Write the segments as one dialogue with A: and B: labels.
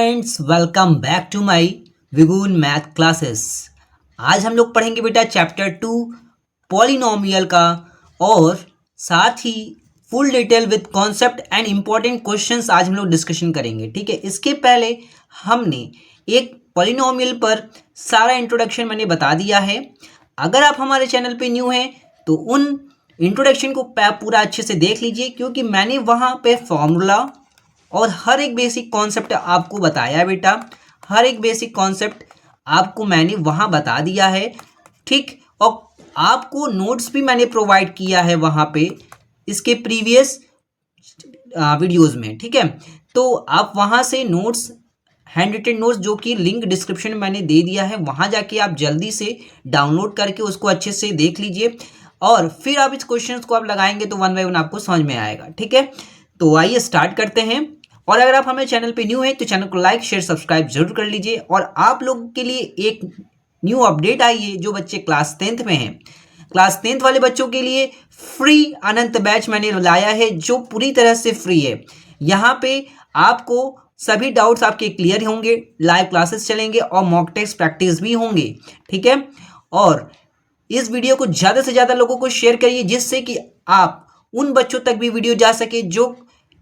A: Friends, welcome back to my Vigun math classes. आज हम लोग पढ़ेंगे बेटा चैप्टर 2 पॉलिनोमियल का, और साथ ही full detail with concept and important questions आज हम लोग डिस्कशन करेंगे। ठीक है, इसके पहले हमने एक पॉलिनोमियल पर सारा इंट्रोडक्शन मैंने बता दिया है। अगर आप हमारे चैनल पे न्यू हैं तो उन इंट्रोडक्शन को पूरा अच्छे से देख लीजिए, क्योंकि मैंने वहाँ पे फॉर्मूला और हर एक बेसिक कॉन्सेप्ट आपको बताया बेटा। हर एक बेसिक कॉन्सेप्ट आपको मैंने वहाँ बता दिया है। ठीक, और आपको नोट्स भी मैंने प्रोवाइड किया है वहाँ पे इसके प्रीवियस वीडियोस में। ठीक है, तो आप वहाँ से नोट्स, हैंड रिटन नोट्स, जो कि लिंक डिस्क्रिप्शन में मैंने दे दिया है, वहाँ जाके आप जल्दी से डाउनलोड करके उसको अच्छे से देख लीजिए, और फिर आप इस क्वेश्चंस को आप लगाएंगे तो वन बाय वन आपको समझ में आएगा। ठीक है, तो आइए स्टार्ट करते हैं। और अगर आप हमारे चैनल पे न्यू हैं तो चैनल को लाइक शेयर सब्सक्राइब जरूर कर लीजिए। और आप लोगों के लिए एक न्यू अपडेट आई है, जो बच्चे क्लास 10th में हैं, क्लास 10th वाले बच्चों के लिए फ्री अनंत बैच मैंने लाया है, जो पूरी तरह से फ्री है। यहाँ पे आपको सभी डाउट्स आपके क्लियर होंगे, लाइव क्लासेस चलेंगे और मॉक टेस्ट प्रैक्टिस भी होंगे। ठीक है, और इस वीडियो को ज़्यादा से ज़्यादा लोगों को शेयर करिए, जिससे कि आप उन बच्चों तक भी वीडियो जा सके जो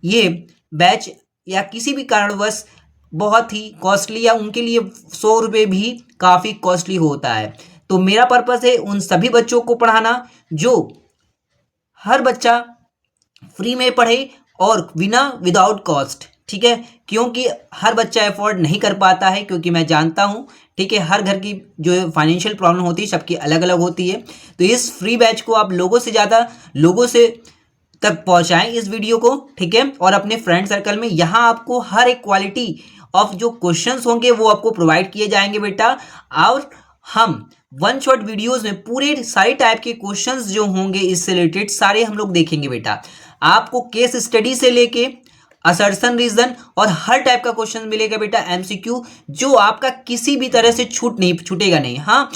A: ये बैच या किसी भी कारणवश बहुत ही कॉस्टली, या उनके लिए 100 रुपये भी काफ़ी कॉस्टली होता है। तो मेरा पर्पज़ है उन सभी बच्चों को पढ़ाना, जो हर बच्चा फ्री में पढ़े और विदाउट कॉस्ट। ठीक है, क्योंकि हर बच्चा अफोर्ड नहीं कर पाता है, क्योंकि मैं जानता हूँ। ठीक है, हर घर की जो फाइनेंशियल प्रॉब्लम होती है सबकी अलग अलग होती है। तो इस फ्री बैच को आप लोगों से ज़्यादा लोगों से तक पहुंचाएं इस वीडियो को। ठीक है, और अपने फ्रेंड सर्कल में यहाँ आपको हर एक क्वालिटी ऑफ जो क्वेश्चंस होंगे वो आपको प्रोवाइड किए जाएंगे बेटा। और हम वन शॉट वीडियोस में पूरे सारे टाइप के क्वेश्चंस जो होंगे इससे रिलेटेड सारे हम लोग देखेंगे बेटा। आपको केस स्टडी से लेके असर्शन रीजन और हर टाइप का क्वेश्चन मिलेगा बेटा, एमसीक्यू, जो आपका किसी भी तरह से छूटेगा नहीं। हाँ,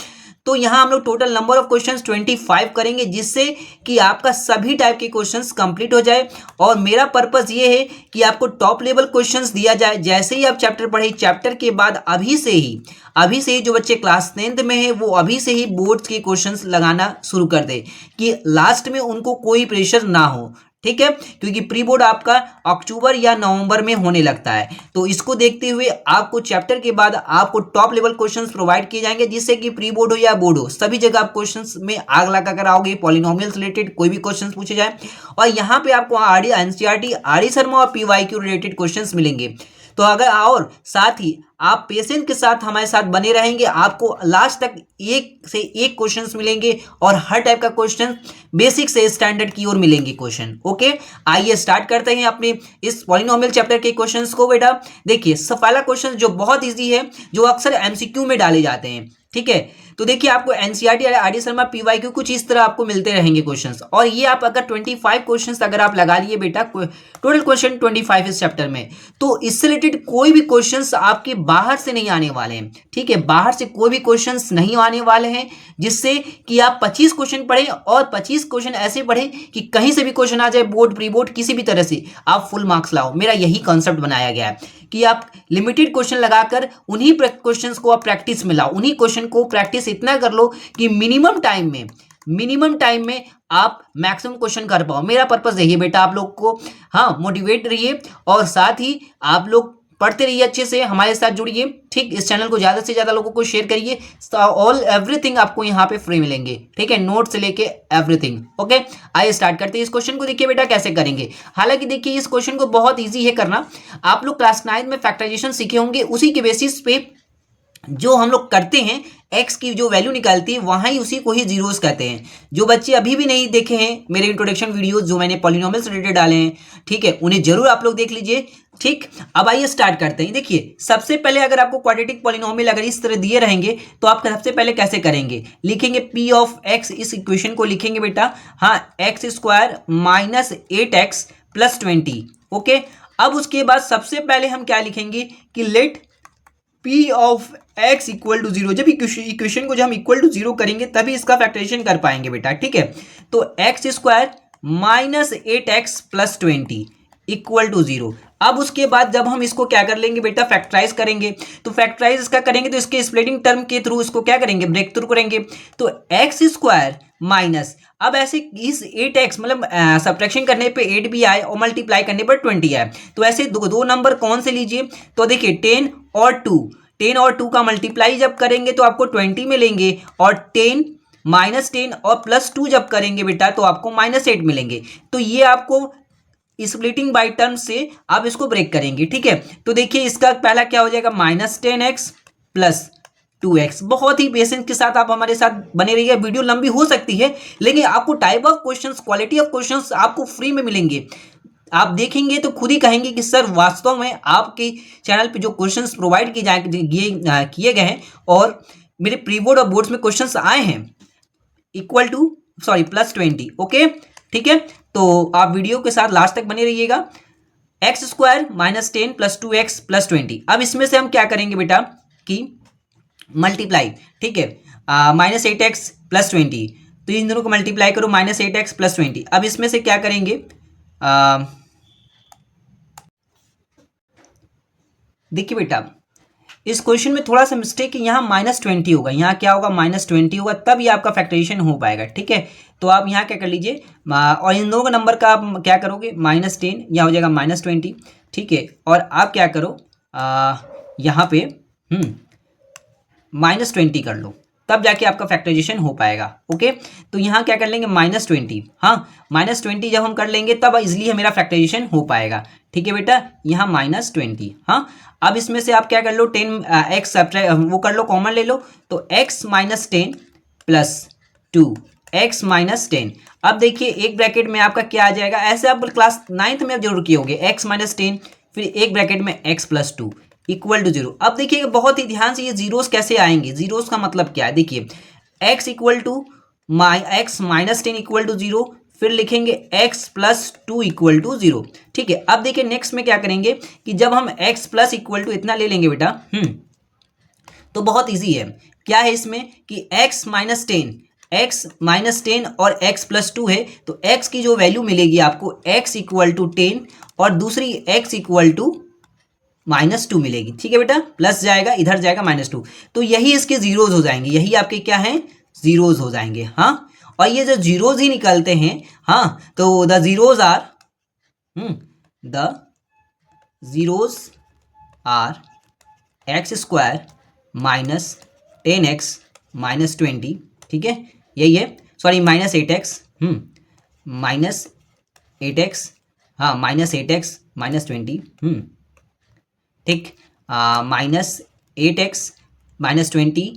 A: तो यहाँ हम लोग टोटल नंबर ऑफ क्वेश्चंस 25 करेंगे, जिससे कि आपका सभी टाइप के क्वेश्चंस कंप्लीट हो जाए। और मेरा पर्पस ये है कि आपको टॉप लेवल क्वेश्चंस दिया जाए। जैसे ही आप चैप्टर पढ़े, चैप्टर के बाद अभी से ही जो बच्चे क्लास 10th में है वो अभी से ही बोर्ड्स के क्वेश्चंस लगाना शुरू कर दे, कि लास्ट में उनको कोई प्रेशर ना हो। ठीक है, क्योंकि प्री बोर्ड आपका अक्टूबर या नवंबर में होने लगता है। तो इसको देखते हुए आपको चैप्टर के बाद आपको टॉप लेवल क्वेश्चंस प्रोवाइड किए जाएंगे, जिससे कि प्री बोर्ड हो या बोर्ड हो, सभी जगह आप क्वेश्चंस में आग लगा कर आओगे। पॉलिनोमियल रिलेटेड कोई भी क्वेश्चंस पूछे जाए, और यहाँ पे आपको आरडी एनसीईआरटी आरडी शर्मा और पीवाईक्यू रिलेटेड क्वेश्चंस मिलेंगे। तो अगर और साथ ही आप पेशेंस के साथ हमारे साथ बने रहेंगे, आपको लास्ट तक एक से एक क्वेश्चंस मिलेंगे, और हर टाइप का क्वेश्चन बेसिक से स्टैंडर्ड की ओर मिलेंगे क्वेश्चन। ओके, आइए स्टार्ट करते हैं अपने इस पॉलिनोमियल चैप्टर के क्वेश्चंस को बेटा। देखिए, पहला क्वेश्चन जो बहुत ईजी है, जो अक्सर एमसीक्यू में डाले जाते हैं। ठीक है, तो देखिए आपको एनसीईआरटी आरडी शर्मा पीवाईक्यू कुछ इस तरह आपको मिलते रहेंगे क्वेश्चंस, और ये आप अगर 25 क्वेश्चंस अगर आप लगा लिए बेटा, टोटल क्वेश्चन 25 इस चैप्टर में, तो इससे रिलेटेड कोई भी क्वेश्चंस आपके बाहर से नहीं आने वाले हैं। ठीक है, बाहर से कोई भी क्वेश्चंस नहीं आने वाले हैं, जिससे कि आप 25 क्वेश्चन पढ़ें, और 25 क्वेश्चन ऐसे पढ़ें कि कहीं से भी क्वेश्चन आ जाए, बोर्ड प्री बोर्ड किसी भी तरह से आप फुल मार्क्स लाओ। मेरा यही कॉन्सेप्ट बनाया गया है कि आप लिमिटेड क्वेश्चन लगाकर उन्हीं क्वेश्चंस को आप प्रैक्टिस में लाओ, उन्हीं क्वेश्चन को प्रैक्टिस इतना कर लो कि मिनिमम टाइम में आप मैक्सिमम क्वेश्चन कर पाओ। मेरा पर्पस यही है बेटा, आप लोग को हाँ मोटिवेट रहिए, और साथ ही आप लोग पढ़ते रहिए, अच्छे से हमारे साथ जुड़िए। ठीक, इस चैनल को ज़्यादा से ज़्यादा लोगों को शेयर करिए। ऑल एवरीथिंग आपको यहाँ पे फ्री मिलेंगे। ठीक है, नोट से लेके एवरीथिंग। ओके, आइए स्टार्ट करते हैं। इस क्वेश्चन को देखिए बेटा कैसे करेंगे। हालांकि देखिए इस क्वेश्चन को बहुत ईजी है करना। आप लोग क्लास 9 में फैक्टराइजेशन सीखे होंगे, उसी के बेसिस पे जो हम लोग करते हैं, एक्स की जो वैल्यू निकालती है वहाँ ही उसी को ही जीरोस कहते हैं। जो बच्चे अभी भी नहीं देखे हैं मेरे इंट्रोडक्शन वीडियोस जो मैंने पॉलिनोमियल से रिलेटेड डाले हैं, ठीक है, उन्हें जरूर आप लोग देख लीजिए। ठीक, अब आइए स्टार्ट करते हैं। देखिए, सबसे पहले अगर आपको क्वाड्रेटिक पॉलिनोमियल अगर इस तरह दिए रहेंगे, तो आप सबसे पहले कैसे करेंगे, लिखेंगे पी ऑफ एक्स, इस इक्वेशन को लिखेंगे बेटा, हाँ, x square minus 8x plus 20। Okay, अब उसके बाद सबसे पहले हम क्या लिखेंगे कि let P of x equal to 0। जब इक्वेशन को जब हम इक्वल टू 0 करेंगे तभी इसका फैक्टराइजेशन कर पाएंगे बेटा। ठीक है, तो x square minus 8x plus 20 equal to 0। अब उसके बाद जब हम इसको क्या कर लेंगे बेटा, फैक्टराइज करेंगे, तो फैक्टराइज इसका करेंगे तो इसके स्प्लिटिंग टर्म के थ्रू इसको क्या करेंगे, ब्रेक थ्रू करेंगे। तो एक्स स्क्वायर माइनस, अब ऐसे इस 8x मतलब सब्ट्रैक्शन करने पे 8 भी आए और मल्टीप्लाई करने पर 20 आए, तो ऐसे दो नंबर कौन से लीजिए, तो देखिए 10 और 2, 10 और 2 का मल्टीप्लाई जब करेंगे तो आपको 20 मिलेंगे, और 10 -10 और +2 जब करेंगे बेटा तो आपको -8 मिलेंगे। तो ये आपको स्प्लिटिंग बाय टर्म से आप इसको ब्रेक करेंगे, ठीक है। तो देखिए इसका पहला क्या हो जाएगा, -10x + 2x। बहुत ही पेशेंस के साथ आप हमारे साथ बने रहिए, वीडियो लंबी हो सकती है लेकिन आपको type of questions, quality of questions आपको फ्री में मिलेंगे। आप देखेंगे तो खुद ही कहेंगे कि सर वास्तव में आपके चैनल पे जो क्वेश्चंस प्रोवाइड किए गए हैं और मेरे प्री बोर्ड और बोर्ड्स में क्वेश्चंस आए हैं +20, ओके, ठीक है। तो आप वीडियो के साथ लास्ट तक बने रहिएगा। x² -10 + 2x + 20, अब इसमें से हम क्या करेंगे बेटा कि मल्टीप्लाई, ठीक है, -8x + 20, तो इन दोनों को मल्टीप्लाई करो, -8x + 20। अब इसमें से क्या करेंगे, देखिए बेटा इस क्वेश्चन में थोड़ा सा मिस्टेक है, यहाँ -20 होगा, यहाँ क्या होगा, -20 होगा, तब ये आपका फैक्टराइजेशन हो पाएगा, ठीक है। तो आप यहाँ क्या कर लीजिए, और इन दोनों का नंबर का आप क्या करोगे, -10, यहाँ हो जाएगा -20, ठीक है। और आप क्या करो, यहाँ पे -20 कर लो, तब जाके आपका फैक्टराइजेशन हो पाएगा, ओके। तो यहाँ क्या कर लेंगे, -20, हाँ, -20 जब हम कर लेंगे तब इजिली मेरा फैक्टराइजेशन हो पाएगा, ठीक है बेटा। यहाँ -20, हाँ। अब इसमें से आप क्या कर लो, 10x वो कर लो, कॉमन ले लो, तो x -10 + 2x -10। अब देखिए एक ब्रैकेट में आपका क्या आ जाएगा, ऐसे आप क्लास 9th में जरूर किए होंगे, x -10 फिर एक ब्रैकेट में x + 2 = 0। अब देखिए बहुत ही ध्यान से ये जीरोस कैसे आएंगे, जीरोस का मतलब क्या है, देखिए x -10 = 0, फिर लिखेंगे x + 2 = 0, ठीक है। अब देखिए नेक्स्ट में क्या करेंगे कि जब हम x + = इतना ले लेंगे बेटा, तो बहुत इजी है, क्या है इसमें कि x -10 और x + 2 है, तो x की जो वैल्यू मिलेगी आपको x = 10 और दूसरी x = -2 मिलेगी, ठीक है बेटा, प्लस जाएगा इधर जाएगा -2, तो यही इसके जीरोज हो जाएंगे, यही आपके क्या हैं, जीरोज हो जाएंगे, हाँ। और ये जो जीरोज ही निकलते हैं, हाँ, तो the zeros are x² -10x -20, ठीक है, यही है, सॉरी -8x, -8x, हाँ, -8x -20, ठीक, -8x -20,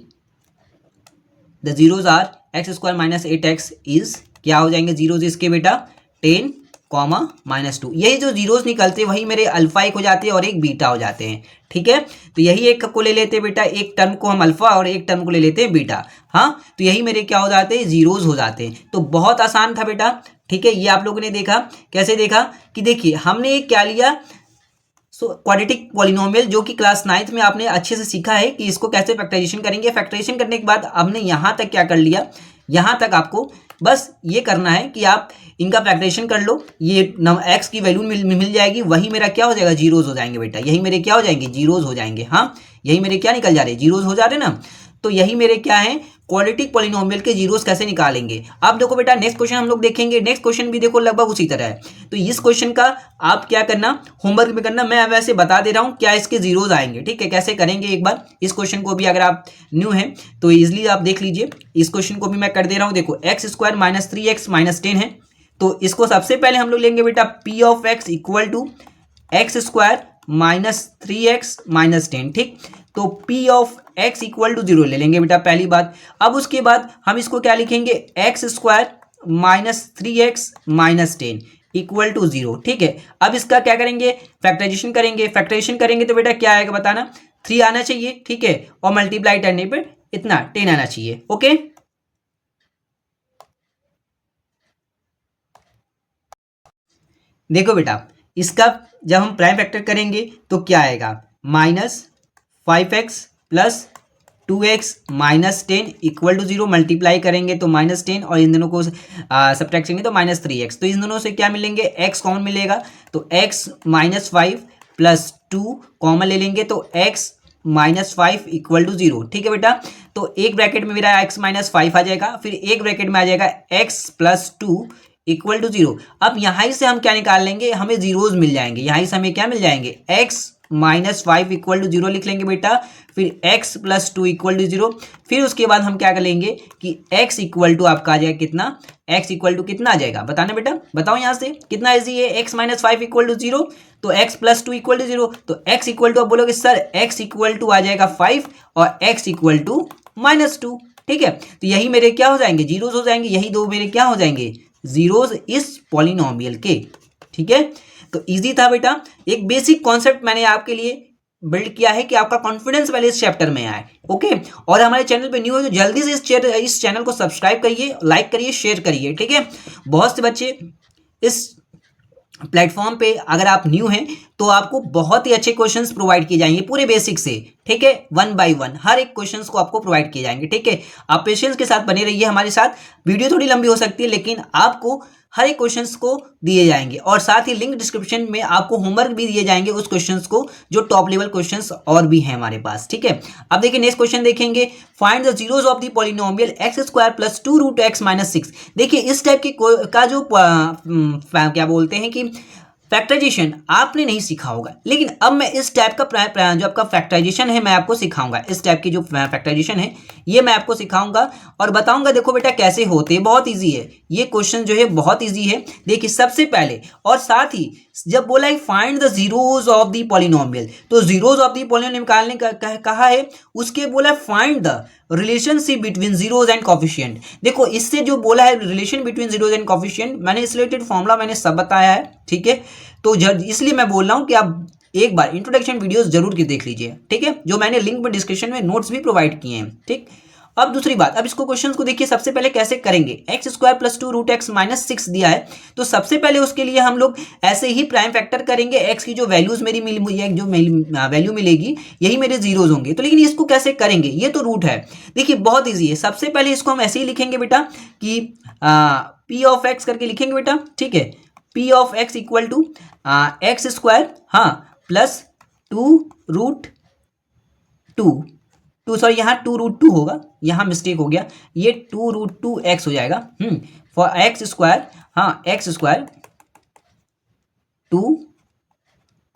A: the zeros are x² -8x is, क्या हो जाएंगे जीरोज इसके बेटा, 10, -2। यही जो जीरोज निकलते हैं वही मेरे अल्फा एक हो जाते हैं और एक बीटा हो जाते हैं, ठीक है। तो यही एक को ले लेते हैं बेटा, एक टर्म को हम अल्फा और एक टर्म को ले लेते हैं बीटा, हाँ। तो यही मेरे क्या हो जाते हैं, जीरोज हो जाते हैं। तो बहुत आसान था बेटा, ठीक है। ये आप लोगों ने देखा, कैसे देखा कि देखिए हमने क्या लिया, क्वाड्रेटिक पॉलिनोमियल, जो कि क्लास 9th में आपने अच्छे से सीखा है कि इसको कैसे फैक्टराइजेशन करेंगे। फैक्टराइजेशन करने के बाद हमने यहाँ तक क्या कर लिया, यहाँ तक आपको बस ये करना है कि आप इनका फैक्टराइजेशन कर लो, ये x की वैल्यू मिल जाएगी, वही मेरा क्या हो जाएगा, जीरोज हो जाएंगे बेटा, यही मेरे क्या हो जाएंगे, जीरोज हो जाएंगे, हाँ, यही मेरे क्या निकल जा रहे हैं, जीरोज हो जा रहे हैं ना। तो यही मेरे क्या है, क्वाड्रेटिक पॉलिनोमियल के जीरोस कैसे निकालेंगे। अब देखो बेटा नेक्स्ट क्वेश्चन हम लोग देखेंगे, नेक्स्ट क्वेश्चन भी देखो लगभग उसी तरह है। तो इस क्वेश्चन का आप क्या करना, होमवर्क में करना, मैं वैसे बता दे रहा हूँ क्या इसके जीरोस आएंगे, ठीक है। कैसे करेंगे एक बार इस क्वेश्चन को भी, अगर आप न्यू हैं तो इजिली आप देख लीजिए, इस क्वेश्चन को भी मैं कर दे रहा हूँ। देखो x² -3x -10 है, तो इसको सबसे पहले हम लोग लेंगे बेटा p of x = x² -3x -10, ठीक। तो p ऑफ x = 0 ले लेंगे बेटा, पहली बात। अब उसके बाद हम इसको क्या लिखेंगे, x² -3x -10 = 0, ठीक है। अब इसका क्या करेंगे, फैक्टराइजेशन करेंगे। फैक्टराइजेशन करेंगे तो बेटा क्या आएगा बताना, 3 आना चाहिए, ठीक है, और मल्टीप्लाई करने पर इतना 10 आना चाहिए, ओके। देखो बेटा इसका जब हम प्राइम फैक्टर करेंगे तो क्या आएगा, -5x + 2x -10 = 0, मल्टीप्लाई करेंगे तो -10 और इन दोनों को सब्ट्रैक्ट करेंगे तो -3x, तो इन दोनों से क्या मिलेंगे, x कॉमन मिलेगा, तो x -5 प्लस 2 कॉमन ले लेंगे तो x माइनस 5 इक्वल टू 0। ठीक है बेटा, तो एक ब्रैकेट में मेरा x माइनस 5 आ जाएगा, फिर एक ब्रैकेट में आ जाएगा x प्लस 2 इक्वल टू 0। अब यहाँ से हम क्या निकाल लेंगे, हमें जीरोज मिल जाएंगे, यहाँ से हमें क्या मिल जाएंगे, x माइनस 5 इक्वल टू 0 लिख लेंगे बेटा, फिर x प्लस 2 इक्वल टू 0। फिर उसके बाद हम क्या कर लेंगे कि x इक्वल टू आपका आ जाएगा कितना, x इक्वल टू कितना आ जाएगा, बताना बेटा, बताओ यहाँ से कितना इजी है, x माइनस 5 इक्वल टू 0 तो x प्लस 2 इक्वल टू 0, तो x इक्वल टू आप बोलोगे सर x इक्वल टू आ जाएगा 5 और x इक्वल टू माइनस 2। ठीक है, तो यही मेरे क्या हो जाएंगे, जीरोज हो जाएंगे, यही दो मेरे क्या हो जाएंगे, जीरोज इस पॉलिनोमियल के। ठीक है, तो इजी था बेटा, एक बेसिक कॉन्सेप्ट मैंने आपके लिए बिल्ड किया है कि आपका कॉन्फिडेंस पहले इस चैप्टर में आए। ओके, और हमारे चैनल पे न्यू है तो जल्दी से इस चैनल को सब्सक्राइब करिए, लाइक करिए, शेयर करिए। ठीक है, बहुत से बच्चे इस प्लेटफॉर्म पे अगर आप न्यू हैं तो आपको बहुत ही अच्छे क्वेश्चंस प्रोवाइड किए जाएंगे पूरे बेसिक से। ठीक है, 1 बाय 1 हर एक क्वेश्चंस को आपको प्रोवाइड किए जाएंगे। ठीक है, आप पेशेंस के साथ बने रहिए हमारे साथ, वीडियो थोड़ी लंबी हो सकती है लेकिन आपको हर एक क्वेश्चंस को दिए जाएंगे, और साथ ही लिंक डिस्क्रिप्शन में आपको होमवर्क भी दिए जाएंगे उस क्वेश्चंस को जो टॉप लेवल क्वेश्चंस और भी हैं हमारे पास। ठीक है, अब देखिए नेक्स्ट क्वेश्चन देखेंगे, find the zeros of the polynomial x square plus 2 root x minus 6। देखिए इस टाइप की का जो क्या बोलते हैं कि फैक्टराइजेशन आपने नहीं सीखा होगा, लेकिन अब मैं इस टाइप का जो आपका फैक्टराइजेशन है मैं आपको सिखाऊंगा। इस टाइप की जो फैक्टराइजेशन है ये मैं आपको सिखाऊंगा और बताऊंगा, देखो बेटा कैसे होते हैं, बहुत इजी है ये क्वेश्चन जो है, बहुत इजी है। देखिए सबसे पहले, और साथ ही जब बोला है find the zeros of the polynomial, तो जीरोज ऑफ द पॉलिनोमियल निकालने का कहा है, उसके बोला find the relationship between zeros and coefficient. देखो इससे जो बोला है relation between zeros and coefficient, मैंने इस रिलेटेड फॉर्मूला मैंने सब बताया है। ठीक है, तो इसलिए मैं बोल रहा हूं कि आप एक बार इंट्रोडक्शन वीडियोस जरूर की देख लीजिए। ठीक है, जो मैंने लिंक में डिस्क्रिप्शन में नोट्स भी प्रोवाइड किए हैं। ठीक, अब दूसरी बात, अब इसको क्वेश्चन को देखिए सबसे पहले कैसे करेंगे, x square plus 2 root x minus 6 दिया है, तो सबसे पहले उसके लिए हम लोग ऐसे ही प्राइम फैक्टर करेंगे, एक्स की जो वैल्यूज मेरी जो वैल्यू मिलेगी यही मेरे जीरोज होंगे। तो लेकिन इसको कैसे करेंगे, ये तो रूट है, देखिए बहुत ईजी है। सबसे पहले इसको हम ऐसे ही लिखेंगे बेटा कि पी ऑफ एक्स करके लिखेंगे बेटा। ठीक है, P of x equal to x square, हाँ, प्लस 2 रूट 2 सॉरी यहाँ 2 रूट 2 होगा, यहाँ मिस्टेक हो गया, ये 2 रूट 2 एक्स हो जाएगा। फॉर एक्स स्क्वायर, हाँ x square 2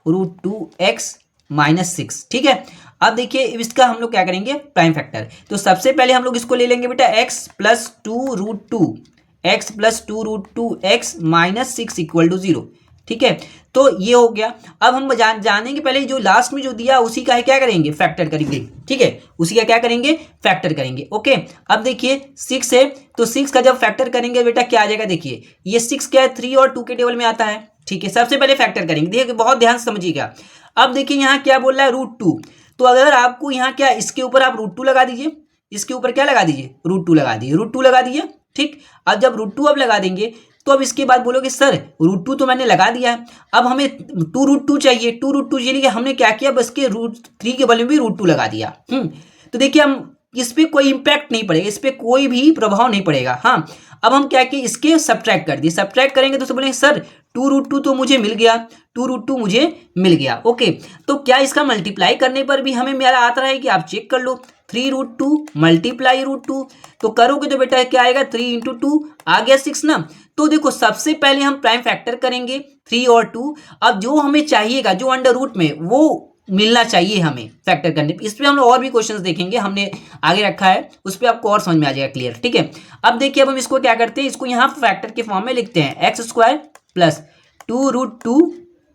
A: root 2 x minus 6। ठीक है, अब देखिए इसका हम लोग क्या करेंगे, प्राइम फैक्टर, तो सबसे पहले हम लोग इसको ले लेंगे बेटा x plus 2 root 2 x plus 2 root 2 x minus 6 equal to 0। ठीक है, तो ये हो गया। अब हम जानेंगे पहले जो लास्ट में जो दिया उसी का है क्या करेंगे, फैक्टर करेंगे। ठीक है, उसी का क्या करेंगे, फैक्टर करेंगे। ओके, अब देखिए 6 है, तो 6 का जब फैक्टर करेंगे बेटा क्या आ जाएगा, देखिए ये 6 क्या है, 3 और 2 के टेबल में आता है। ठीक है, सबसे पहले फैक्टर करेंगे, देखिए बहुत ध्यान से समझिएगा। अब देखिए यहाँ क्या बोल रहा है, रूट 2, तो अगर आपको यहाँ क्या, इसके ऊपर आप रूट 2 लगा दीजिए, इसके ऊपर क्या लगा दीजिए, रूट 2 लगा दीजिए, रूट 2 लगा दीजिए। ठीक, अब जब रूट 2 अब लगा देंगे तो अब इसके बाद बोलोगे सर रूट 2 तो मैंने लगा दिया है, अब हमें 2 रूट 2 चाहिए, 2 रूट 2 चाहिए, हमने क्या किया, बस के रूट 3 के बदले में भी रूट 2 लगा दिया। तो देखिए हम इस पर कोई इंपैक्ट नहीं पड़ेगा, इस पर कोई भी प्रभाव नहीं पड़ेगा। हाँ, अब हम क्या किए, इसके सब्ट्रैक्ट कर दिए, सब्ट्रैक्ट करेंगे तो बोलेंगे सर 2 रूट 2 तो मुझे मिल गया, 2 रूट 2 मुझे मिल गया। ओके, तो क्या इसका मल्टीप्लाई करने पर भी हमें मेरा आता है कि आप चेक कर लो, 3 रूट 2 मल्टीप्लाई रूट 2, तो करोगे तो बेटा क्या आएगा, 3 इंटू 2 आ गया 6 ना। तो देखो सबसे पहले हम प्राइम फैक्टर करेंगे 3 और 2, अब जो हमें चाहिएगा जो अंडर रूट में वो मिलना चाहिए हमें फैक्टर करने पे। इस पर हम लोग और भी क्वेश्चंस देखेंगे, हमने आगे रखा है, उस पर आपको और समझ में आ जाएगा क्लियर। ठीक है, अब देखिए अब हम इसको क्या करते हैं, इसको यहाँ फैक्टर के फॉर्म में लिखते हैं, एक्स स्क्वायर प्लस 2 रूट 2,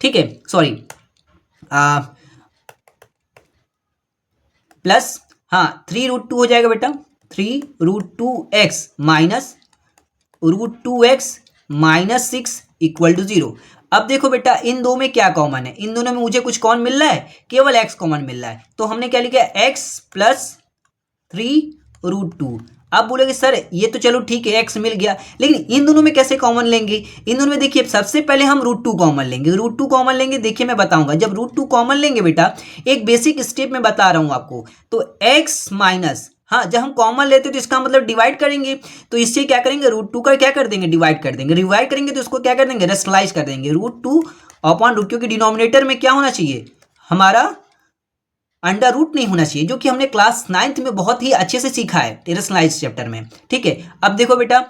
A: ठीक है सॉरी प्लस, हाँ 3 रूट 2 हो जाएगा बेटा, 3 root 2 x minus root 2 x minus 6 equal to 0। अब देखो बेटा इन दो में क्या कॉमन है, इन दोनों में मुझे कुछ कौन मिल रहा है, केवल x कॉमन मिल रहा है, तो हमने क्या लिखा है, x प्लस 3 रूट 2। अब बोलोगे सर ये तो चलो ठीक है x मिल गया, लेकिन इन दोनों में कैसे कॉमन लेंगे, इन दोनों में देखिए सबसे पहले हम रूट 2 कॉमन लेंगे, रूट 2 कॉमन लेंगे, देखिए मैं बताऊंगा, जब रूट 2 कॉमन लेंगे बेटा एक बेसिक स्टेप में बता रहा हूं आपको, तो x माइनस, हाँ जब हम कॉमन लेते हैं तो इसका मतलब डिवाइड करेंगे, तो इससे क्या करेंगे, रूट 2 का क्या कर देंगे, डिवाइड कर देंगे, डिवाइड करेंगे तो इसको क्या कर देंगे, रेशनलाइज कर देंगे, रूट 2 अपॉन रूट, क्योंकि डिनोमिनेटर में क्या होना चाहिए, हमारा अंडर रूट नहीं होना चाहिए, जो कि हमने क्लास 9th में बहुत ही अच्छे से सीखा है रेशनलाइज चैप्टर में। ठीक है, अब देखो बेटा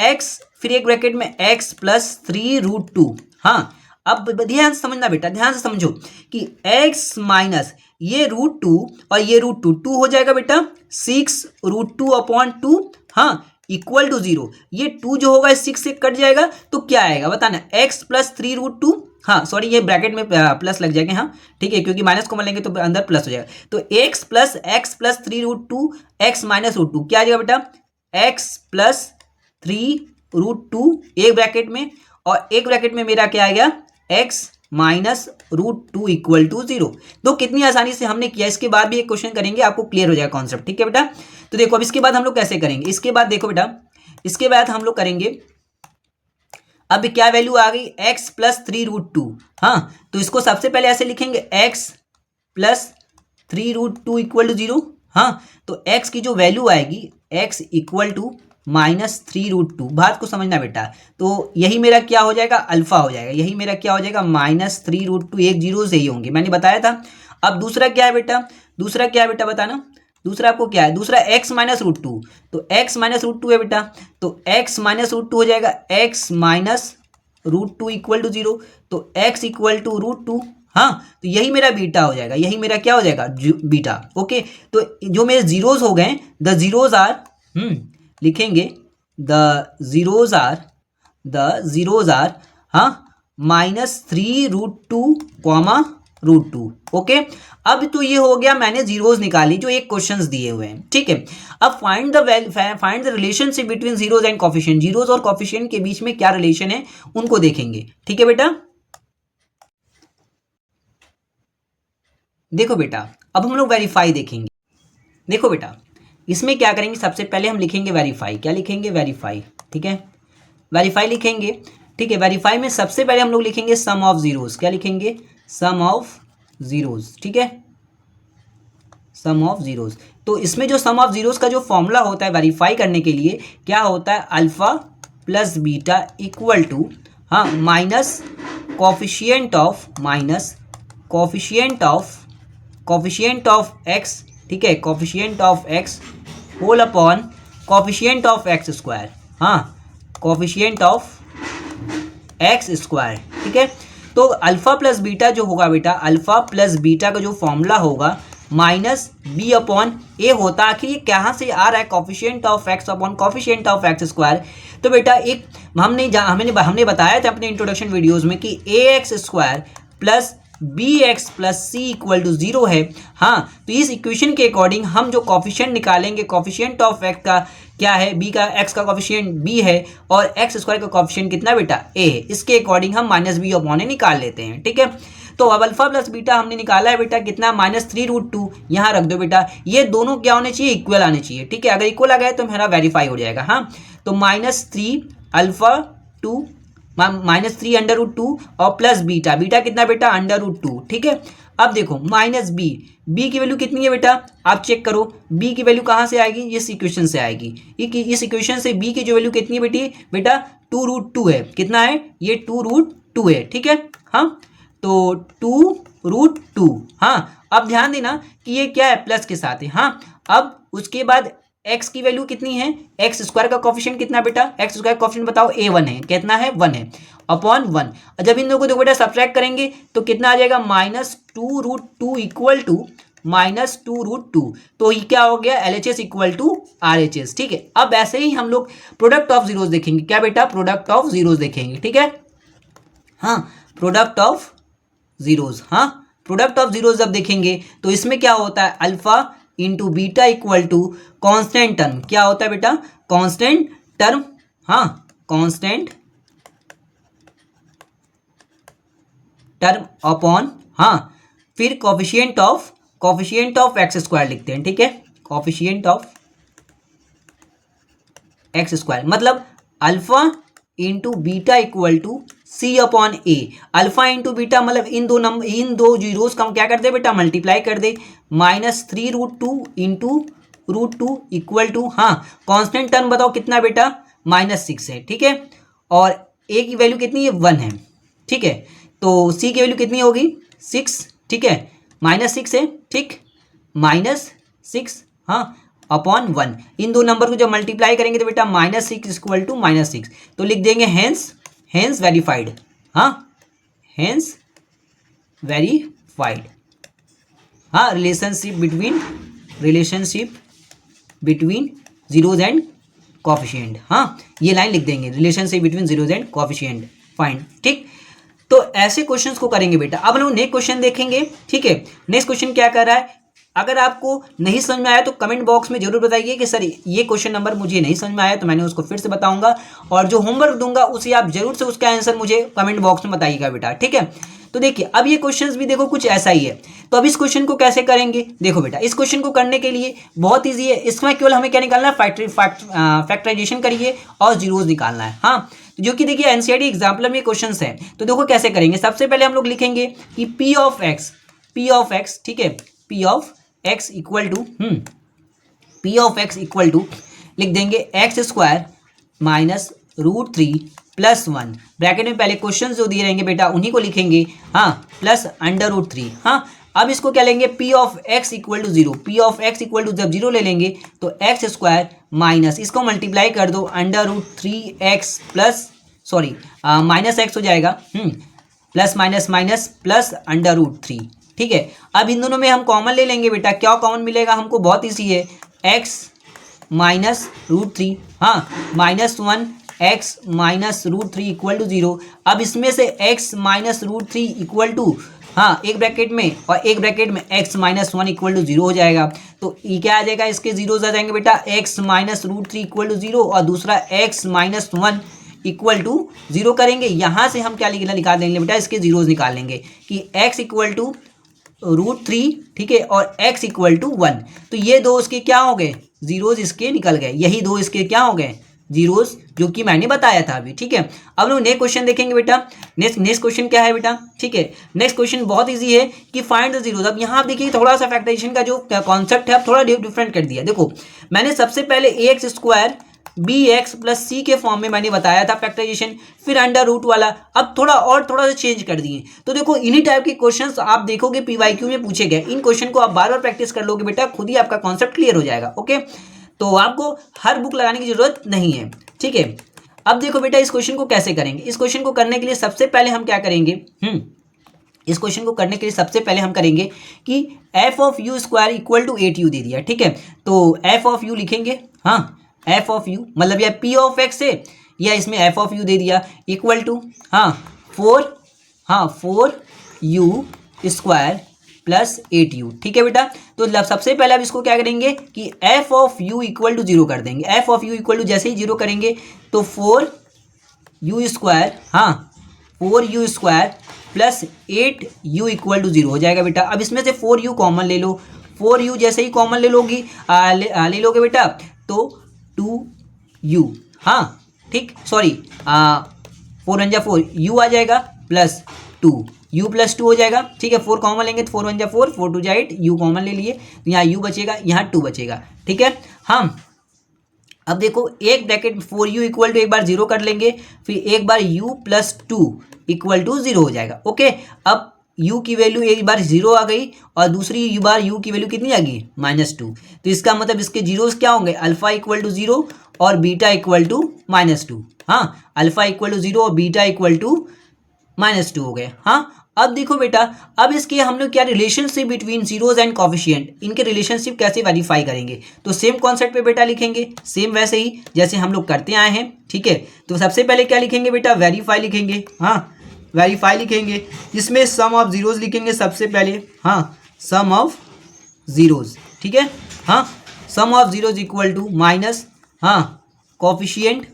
A: x फिर एक ब्रैकेट में x प्लस 3√2। हाँ, अब ध्यान से समझना बेटा, ध्यान से समझो कि x माइनस ये √2 और ये √2 हो जाएगा बेटा 6√2/2। हाँ, इक्वल टू 0। ये 2 जो होगा 6 से कट जाएगा तो क्या आएगा बताना, x प्लस 3√2। हाँ सॉरी, ये ब्रैकेट में प्लस लग जाएगा। हाँ ठीक है, क्योंकि माइनस कॉमन लेंगे तो अंदर प्लस हो जाएगा। तो x प्लस 3√2 x माइनस √2 क्या आ जाएगा बेटा, x प्लस 3√2 एक ब्रैकेट में, और एक ब्रैकेट में मेरा क्या आ गया x माइनस √2 इक्वल टू 0। तो कितनी आसानी से हमने किया। इसके बाद भी एक क्वेश्चन करेंगे, आपको क्लियर हो जाएगा कॉन्सेप्ट। ठीक है बेटा, तो देखो अब इसके बाद हम लोग कैसे करेंगे। इसके बाद देखो बेटा, इसके बाद हम लोग करेंगे, अब क्या वैल्यू आ गई x प्लस 3√2। हाँ, तो इसको सबसे पहले ऐसे लिखेंगे x प्लस 3√2 इक्वल टू 0। हाँ, तो x की जो वैल्यू आएगी x इक्वल टू -3√2। बात को समझना बेटा, तो यही मेरा क्या हो जाएगा, अल्फा हो जाएगा। यही मेरा क्या हो जाएगा -3√2, एक जीरो से ही होंगे, मैंने बताया था। अब दूसरा क्या है बेटा, दूसरा क्या है बेटा बताना, दूसरा आपको क्या है, दूसरा x माइनस √2। तो x माइनस √2 है बेटा, तो x माइनस √2 हो जाएगा x माइनस √2 इक्वल टू 0। तो x इक्वल टू √2। हाँ, तो यही मेरा बीटा हो जाएगा, यही मेरा क्या हो जाएगा बीटा। ओके, तो जो मेरे जीरोज हो गए, द जीरोज आर लिखेंगे द जीरोज आर हाँ -3√2 कॉमा √2। ओके, अब तो ये हो गया, मैंने जीरोज निकाली जो एक क्वेश्चंस दिए हुए हैं। ठीक है, अब find the relationship between zeros and coefficient. Zeros और कोफिशिएंट के बीच में क्या रिलेशन है उनको देखेंगे। ठीक है बेटा, देखो बेटा अब हम लोग वेरीफाई देखेंगे। देखो बेटा इसमें क्या करेंगे, सबसे पहले हम लिखेंगे वेरीफाई। क्या लिखेंगे, वेरीफाई। ठीक है, वेरीफाई लिखेंगे। ठीक है, वेरीफाई में सबसे पहले हम लोग लिखेंगे सम ऑफ जीरोज। क्या लिखेंगे, सम ऑफ जीरोज। ठीक है, सम ऑफ जीरोज। तो इसमें जो सम ऑफ जीरोज का जो फॉर्मूला होता है वेरीफाई करने के लिए, क्या होता है, alpha plus beta equal to हाँ माइनस कोफिशिएंट ऑफ एक्स। ठीक है, coefficient of x whole upon coefficient of x square. हाँ, कोफिशिएंट ऑफ एक्स स्क्वायर। ठीक है, तो अल्फा प्लस बीटा जो होगा बेटा, अल्फा प्लस बीटा का जो फॉर्मूला होगा माइनस बी अपॉन ए होता है। आखिर ये कहाँ से आ रहा है, coefficient of x upon coefficient of x square. तो बेटा एक हमने बताया था अपने इंट्रोडक्शन वीडियोस में कि a x square plus b x plus c equal to 0 है। हाँ, तो इस इक्वेशन के अकॉर्डिंग हम जो कोफिशिएंट निकालेंगे, कोफिशिएंट ऑफ एक्स का क्या है, बी का, एक्स का कोफिशिएंट बी है और एक्स स्क्वायर का कोफिशिएंट कितना बेटा, ए है। इसके अकॉर्डिंग हम माइनस बी अपॉन ए निकाल लेते हैं। ठीक है, तो अब अल्फा प्लस बीटा हमने निकाला है बेटा कितना, -3√2। यहाँ रख दो बेटा, ये दोनों क्या होने चाहिए, इक्वल आने चाहिए। ठीक है, अगर इक्वल आ गया तो मेरा वेरीफाई हो जाएगा। हाँ, तो -3 अल्फा टू -3 √2 और प्लस बीटा, बीटा कितना बेटा, √2। ठीक है, अब देखो माइनस बी, बी की वैल्यू कितनी है बेटा, आप चेक करो, बी की वैल्यू कहाँ से आएगी, इस इक्वेशन से आएगी। इस इक्वेशन से बी की जो वैल्यू कितनी है बेटा 2√2 है। कितना है, ये 2√2 है। ठीक है, हाँ, तो 2√2। हाँ, अब ध्यान देना कि ये क्या है, प्लस के साथ है। हाँ, अब उसके बाद x की वैल्यू कितनी है, एक्स स्क्वायर का कोफिशिएंट कितना बेटा, एक्स स्क्वायर कोफिशिएंट बताओ, a1 है। कितना है, 1 है अपॉन 1। जब इन दोनों को देखो बेटा सब्ट्रैक्ट करेंगे तो कितना आ जाएगा, -2√2 इक्वल टू -2√2। तो ये क्या हो गया, LHS इक्वल टू RHS। ठीक है, अब ऐसे ही हम लोग प्रोडक्ट ऑफ जीरोज देखेंगे। क्या बेटा, प्रोडक्ट ऑफ जीरोज देखेंगे। ठीक है, हाँ, प्रोडक्ट ऑफ जीरोज। हाँ, प्रोडक्ट ऑफ जीरोज जब देखेंगे तो इसमें क्या होता है, alpha into beta equal to constant term. क्या होता है बेटा, कॉन्स्टेंट टर्म। हाँ, कॉन्स्टेंट टर्म अपॉन हाँ फिर कोफिशिएंट ऑफ एक्स स्क्वायर लिखते हैं। ठीक है, कोफिशिएंट ऑफ एक्स स्क्वायर मतलब alpha into beta equal to C upon A. Alpha into beta मतलब इन दो जीरोस का हम क्या कर दे बेटा, मल्टीप्लाई कर दे, -3√2 इंटू √2 इक्वल टू हाँ कांस्टेंट टर्म बताओ कितना बेटा, -6 है। ठीक है, और ए की वैल्यू कितनी है, 1 है। ठीक है, तो सी की वैल्यू कितनी होगी 6, ठीक है, -6 है, ठीक, -6, हाँ, अपॉन 1। इन दो नंबर को जब मल्टीप्लाई करेंगे तो बेटा -6 इक्वल टू -6, तो लिख देंगे हेंस वेरीफाइड, हाँ, हेंस वेरीफाइड, हाँ, relationship between zeros and coefficient, हाँ, ये लाइन लिख देंगे, relationship between zeros and coefficient find, ठीक। तो ऐसे क्वेश्चंस को करेंगे बेटा। अब हम लोग नेक्स्ट क्वेश्चन देखेंगे, ठीक है। नेक्स्ट क्वेश्चन क्या कर रहा है, अगर आपको नहीं समझ में आया तो कमेंट बॉक्स में जरूर बताइए कि सर ये क्वेश्चन नंबर मुझे नहीं समझ में आया, तो मैंने उसको फिर से बताऊंगा, और जो होमवर्क दूंगा उसे आप जरूर से उसका आंसर मुझे कमेंट बॉक्स में बताइएगा बेटा, ठीक है। तो देखिए अब ये क्वेश्चंस भी देखो कुछ ऐसा ही है। तो अब इस क्वेश्चन को कैसे करेंगे, देखो बेटा, इस क्वेश्चन को करने के लिए बहुत ईजी है। इसमें केवल हमें क्या निकालना है, फैक्टराइजेशन करिए और जीरोज निकालना है, हाँ, जो कि देखिए एनसीईआरटी एग्जाम्पल में क्वेश्चंस है। तो देखो कैसे करेंगे, सबसे पहले हम लोग लिखेंगे कि पी ऑफ एक्स, ठीक है, P of x equal to लिख देंगे एक्स स्क्वायर माइनस √3 + 1, ब्रैकेट में पहले क्वेश्चन जो दिए रहेंगे बेटा उन्हीं को लिखेंगे, हाँ, प्लस √3, हाँ। अब इसको क्या लेंगे, P of x equal to 0, P of x equal to जब 0 ले लेंगे तो एक्स स्क्वायर माइनस इसको मल्टीप्लाई कर दो √3x plus sorry minus x हो जाएगा, प्लस माइनस माइनस प्लस √3, ठीक है। अब इन दोनों में हम कॉमन ले लेंगे बेटा, क्या कॉमन मिलेगा हमको, बहुत ईजी है, x माइनस √3, हाँ, -1 x माइनस √3 इक्वल टू 0। अब इसमें से x माइनस √3 इक्वल टू, हाँ, एक ब्रैकेट में और एक ब्रैकेट में x माइनस 1 इक्वल टू 0 हो जाएगा। तो ये क्या आ जाएगा, इसके जीरोज आ जाएंगे बेटा, x माइनस √3 इक्वल टू 0 और दूसरा x माइनस 1 इक्वल टू 0 करेंगे। यहाँ से हम क्या निकाल देंगे बेटा, इसके जीरोज निकाल लेंगे कि x इक्वल टू √3, ठीक है, और x इक्वल टू 1। तो ये दो इसके क्या हो गए, जीरोज इसके निकल गए, यही दो इसके क्या हो गए, जीरोज, जो कि मैंने बताया था अभी, ठीक है। अब लोग नेक्स्ट क्वेश्चन देखेंगे बेटा। नेक्स्ट क्वेश्चन क्या है बेटा, ठीक है, नेक्स्ट क्वेश्चन बहुत इजी है कि फाइंड द जीरोज। अब यहाँ आप देखिए थोड़ा सा फैक्टराइजेशन का जो कॉन्सेप्ट है अब थोड़ा डिफरेंट कर दिया। देखो मैंने सबसे पहले ax square bx plus c के फॉर्म में मैंने बताया था फैक्टराइजेशन, फिर √ वाला अब थोड़ा सा चेंज कर दिए। तो देखो इन्हीं टाइप के क्वेश्चंस आप देखोगे पीवाईक्यू में पूछे गए, इन क्वेश्चन को आप बार बार प्रैक्टिस कर लोगे बेटा, खुद ही आपका कॉन्सेप्ट क्लियर हो जाएगा, ओके। तो आपको हर बुक लगाने की जरूरत नहीं है, ठीक है। अब देखो बेटा इस क्वेश्चन को कैसे करेंगे। इस क्वेश्चन को करने के लिए सबसे पहले हम क्या करेंगे, इस क्वेश्चन को करने के लिए सबसे पहले हम करेंगे कि F of u square equal to 8u दे दिया, ठीक है। तो एफ ऑफ यू लिखेंगे, हाँ, एफ ऑफ यू मतलब यह पी ऑफ एक्स है या इसमें एफ ऑफ यू दे दिया इक्वल टू, हाँ, 4u स्क्वायर प्लस 8u, ठीक है बेटा। तो सबसे पहले अब इसको क्या करेंगे कि F of u equal to 0 कर देंगे। F of u equal to जैसे ही 0 करेंगे तो 4u स्क्वायर, हाँ, 4u square plus 8u equal to 0 हो जाएगा बेटा। अब इसमें से 4u कॉमन ले लो, 4u जैसे ही कॉमन ले लोगे बेटा तो 2u, हाँ, ठीक, सॉरी 4 1 जा 4 u आ जाएगा प्लस 2u प्लस 2 हो जाएगा, ठीक है। 4 कॉमन लेंगे तो 4 1 जा 4, 4 2 जा 8, u कॉमन ले लिए तो यहाँ u बचेगा, यहाँ 2 बचेगा, ठीक है। हम अब देखो एक ब्रैकेट 4u इक्वल टू एक बार 0 कर लेंगे, फिर एक बार u प्लस 2 इक्वल टू 0 हो जाएगा, ओके। अब u की वैल्यू एक बार 0 आ गई और दूसरी बार u की वैल्यू कितनी आ गई, -2। तो इसका मतलब इसके जीरोस क्या होंगे, अल्फा इक्वल टू 0 और बीटा इक्वल टू -2, हाँ, अल्फा इक्वल टू 0 और बीटा इक्वल टू -2 हो गए, हाँ। अब देखो बेटा अब इसके हम लोग क्या relationship between zeros and coefficient, इनके रिलेशनशिप कैसे वेरीफाई करेंगे। तो सेम कॉन्सेप्ट पे बेटा लिखेंगे, सेम वैसे ही जैसे हम लोग करते आए हैं, ठीक है। तो सबसे पहले क्या लिखेंगे बेटा, वेरीफाई लिखेंगे, हाँ, वेरीफाई लिखेंगे, जिसमें सम ऑफ जीरोज लिखेंगे सबसे पहले, हाँ, सम ऑफ जीरोज, ठीक है, हाँ, sum of zeros equal to minus, हाँ, coefficient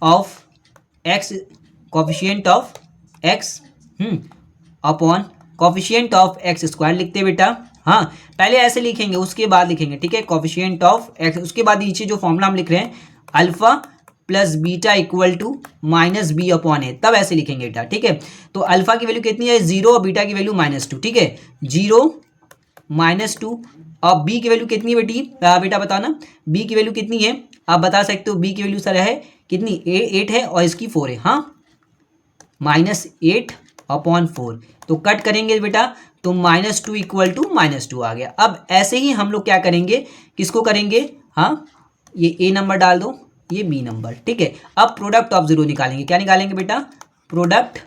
A: of x upon coefficient of x square लिखते बेटा, हाँ, पहले ऐसे लिखेंगे उसके बाद लिखेंगे, ठीक है, कोफिशिएंट ऑफ एक्स, उसके बाद नीचे जो फॉर्मूला हम लिख रहे हैं alpha plus beta equal to -b upon a, तब ऐसे लिखेंगे बेटा, ठीक है। तो अल्फा की वैल्यू कितनी है 0 और बीटा की वैल्यू -2, ठीक है, 0 -2 और b की वैल्यू कितनी है बेटा बताओ ना, b की वैल्यू कितनी है, आप बता सकते हो। b की वैल्यू सर है कितनी, 8 है और इसकी 4 है, हाँ, -8/4, तो कट करेंगे बेटा तो -2 इक्वल टू -2 आ गया। अब ऐसे ही हम लोग क्या करेंगे, किसको करेंगे, हाँ ये ए नंबर डाल दो, ये बी नंबर, ठीक है। अब प्रोडक्ट ऑफ जीरो निकालेंगे, क्या निकालेंगे बेटा, प्रोडक्ट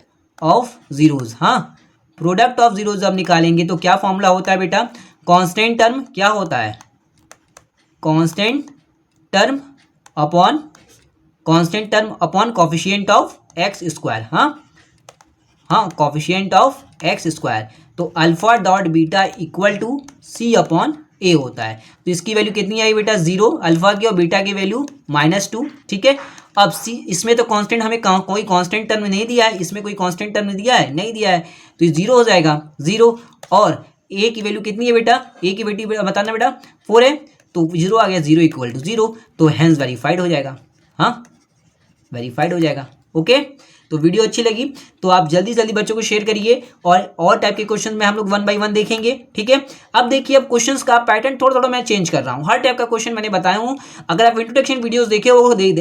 A: ऑफ जीरोज, हाँ प्रोडक्ट ऑफ जीरोज अब निकालेंगे तो क्या फॉर्मूला होता है बेटा, कांस्टेंट टर्म क्या होता है, constant term upon coefficient of x square, हाँ कोफिशिएंट ऑफ एक्स स्क्वायर, तो alpha dot beta equal to C upon a होता है। तो इसकी वैल्यू कितनी आई बेटा, 0, अल्फा की और बीटा की वैल्यू -2, ठीक है। अब सी, इसमें तो कांस्टेंट हमें कोई कांस्टेंट टर्म नहीं दिया है, इसमें कोई कांस्टेंट टर्म दिया है, नहीं दिया है, तो ये 0 हो जाएगा, 0। और ए की वैल्यू कितनी है बेटा, ए की वैल्यू बताना बेटा 4 है, तो 0 आ गया, 0 इक्वल टू 0, तो हैंस वेरीफाइड हो जाएगा, हाँ वेरीफाइड हो जाएगा। ओके, तो वीडियो अच्छी लगी तो आप जल्दी जल्दी बच्चों को शेयर करिए, और टाइप के क्वेश्चन में हम लोग 1 बाय 1 देखेंगे, ठीक है। अब देखिए, अब क्वेश्चंस का पैटर्न थोड़ा थोड़ा मैं चेंज कर रहा हूँ, हर टाइप का क्वेश्चन मैंने बताया हूँ। अगर आप इंट्रोडक्शन वीडियोस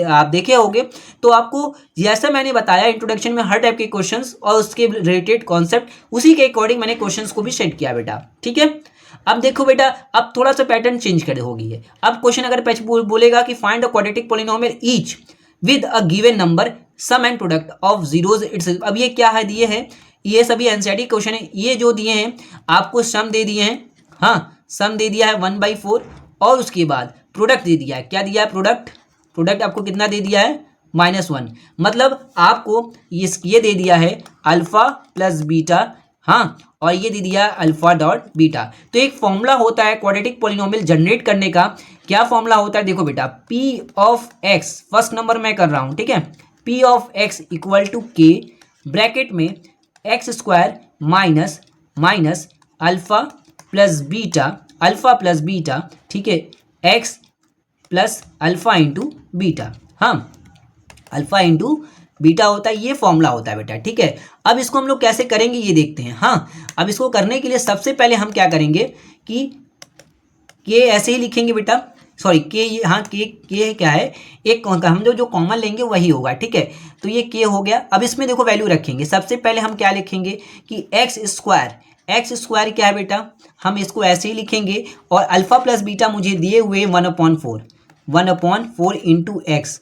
A: आप देखे होंगे तो आपको जैसा मैंने बताया इंट्रोडक्शन में हर टाइप के क्वेश्चन और उसके रिलेटेड कॉन्सेप्ट, उसी के अकॉर्डिंग मैंने क्वेश्चन को भी सेट किया बेटा, ठीक है। अब देखो बेटा, अब थोड़ा सा पैटर्न चेंज कर होगी है। अब क्वेश्चन अगर बोलेगा कि find the quadratic polynomial each with a given number sum and product of zeros itself. अब ये क्या है, दिए हैं, ये सभी एनसीईआरटी क्वेश्चन है, ये जो दिए हैं आपको सम दे दिए हैं, हाँ सम दे दिया है 1/4, और उसके बाद प्रोडक्ट दे दिया है, क्या दिया है, प्रोडक्ट आपको कितना दे दिया है, -1, मतलब आपको ये दे दिया है अल्फा प्लस बीटा, हाँ और ये दे दिया अल्फा डॉट बीटा। तो एक फॉर्मूला होता है क्वाड्रेटिक पॉलिनोमियल जनरेट करने का, क्या फॉर्मूला होता है, देखो बेटा, P of x, first number मैं कर रहा हूं, ठीक है, P of x equal to k, bracket में x square minus alpha plus beta, ठीक है, x plus alpha into beta, हाँ अल्फा इंटू बीटा होता है, ये फॉर्मूला होता है बेटा, ठीक है। अब इसको हम लोग कैसे करेंगे ये देखते हैं, हाँ अब इसको करने के लिए सबसे पहले हम क्या करेंगे कि के ऐसे ही लिखेंगे बेटा, सॉरी के, ये हाँ के क्या है, एक हम जो कॉमन लेंगे वही होगा, ठीक है। तो ये के हो गया। अब इसमें देखो वैल्यू रखेंगे, सबसे पहले हम क्या लिखेंगे कि एक्स स्क्वायर क्या है बेटा, हम इसको ऐसे ही लिखेंगे, और अल्फा प्लस बीटा मुझे दिए हुए 1/4 इंटू एक्स,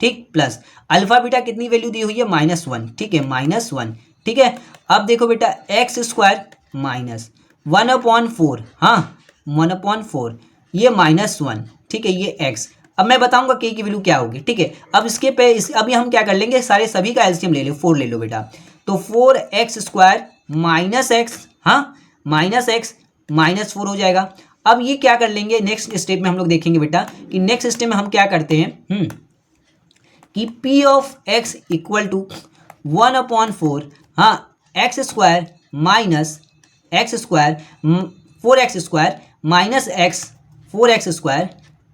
A: ठीक, प्लस अल्फा बीटा कितनी वैल्यू दी हुई है, -1, ठीक है, -1, ठीक है। अब देखो बेटा एक्स स्क्वायर माइनस 1/4, हाँ 1/4, ये -1, ठीक है, ये x। अब मैं बताऊंगा k की वैल्यू क्या होगी, ठीक है। अब इसके पे अभी हम क्या कर लेंगे, सारे सभी का एलसीएम ले लो, 4 ले लो बेटा, तो 4x² माइनस एक्स, हाँ -x -4 हो जाएगा। अब ये क्या कर लेंगे, नेक्स्ट स्टेप में हम लोग देखेंगे बेटा कि नेक्स्ट स्टेप में हम क्या करते हैं, कि P of x equal to 1/4, हाँ x square minus 4x² minus x, 4x²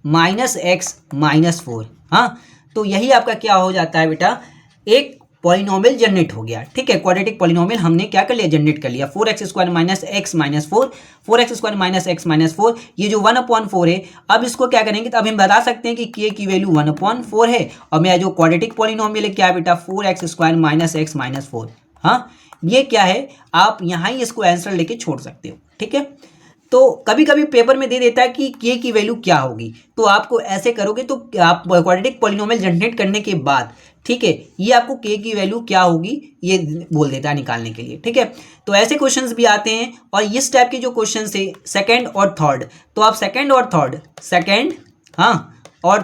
A: minus x -4, हाँ तो यही आपका क्या हो जाता है बेटा, एक पॉलिनोमियल जनरेट हो गया, ठीक है। क्वाड्रेटिक पॉलिनोमियल हमने क्या कर लिया, जनरेट कर लिया, 4x² minus x -4, 4x² minus x -4, ये जो 1/4 है। अब इसको क्या करेंगे, तो अब हम बता सकते हैं कि k की वैल्यू 1/4 है, और मेरा जो क्वाड्रेटिक पॉलिनोमियल है क्या है बेटा, 4x² माइनस x -4, हाँ ये क्या है, आप यहाँ ही इसको आंसर लेके छोड़ सकते हो, ठीक है। तो कभी कभी पेपर में दे देता है कि k की वैल्यू क्या होगी, तो आपको ऐसे करोगे तो आप क्वाड्रेटिक पॉलिनोमियल जनरेट करने के बाद, ठीक है, ये आपको k की वैल्यू क्या होगी ये बोल देता है निकालने के लिए, ठीक है। तो ऐसे क्वेश्चंस भी आते हैं, और इस टाइप के जो क्वेश्चंस है सेकंड और थर्ड, तो आप सेकंड और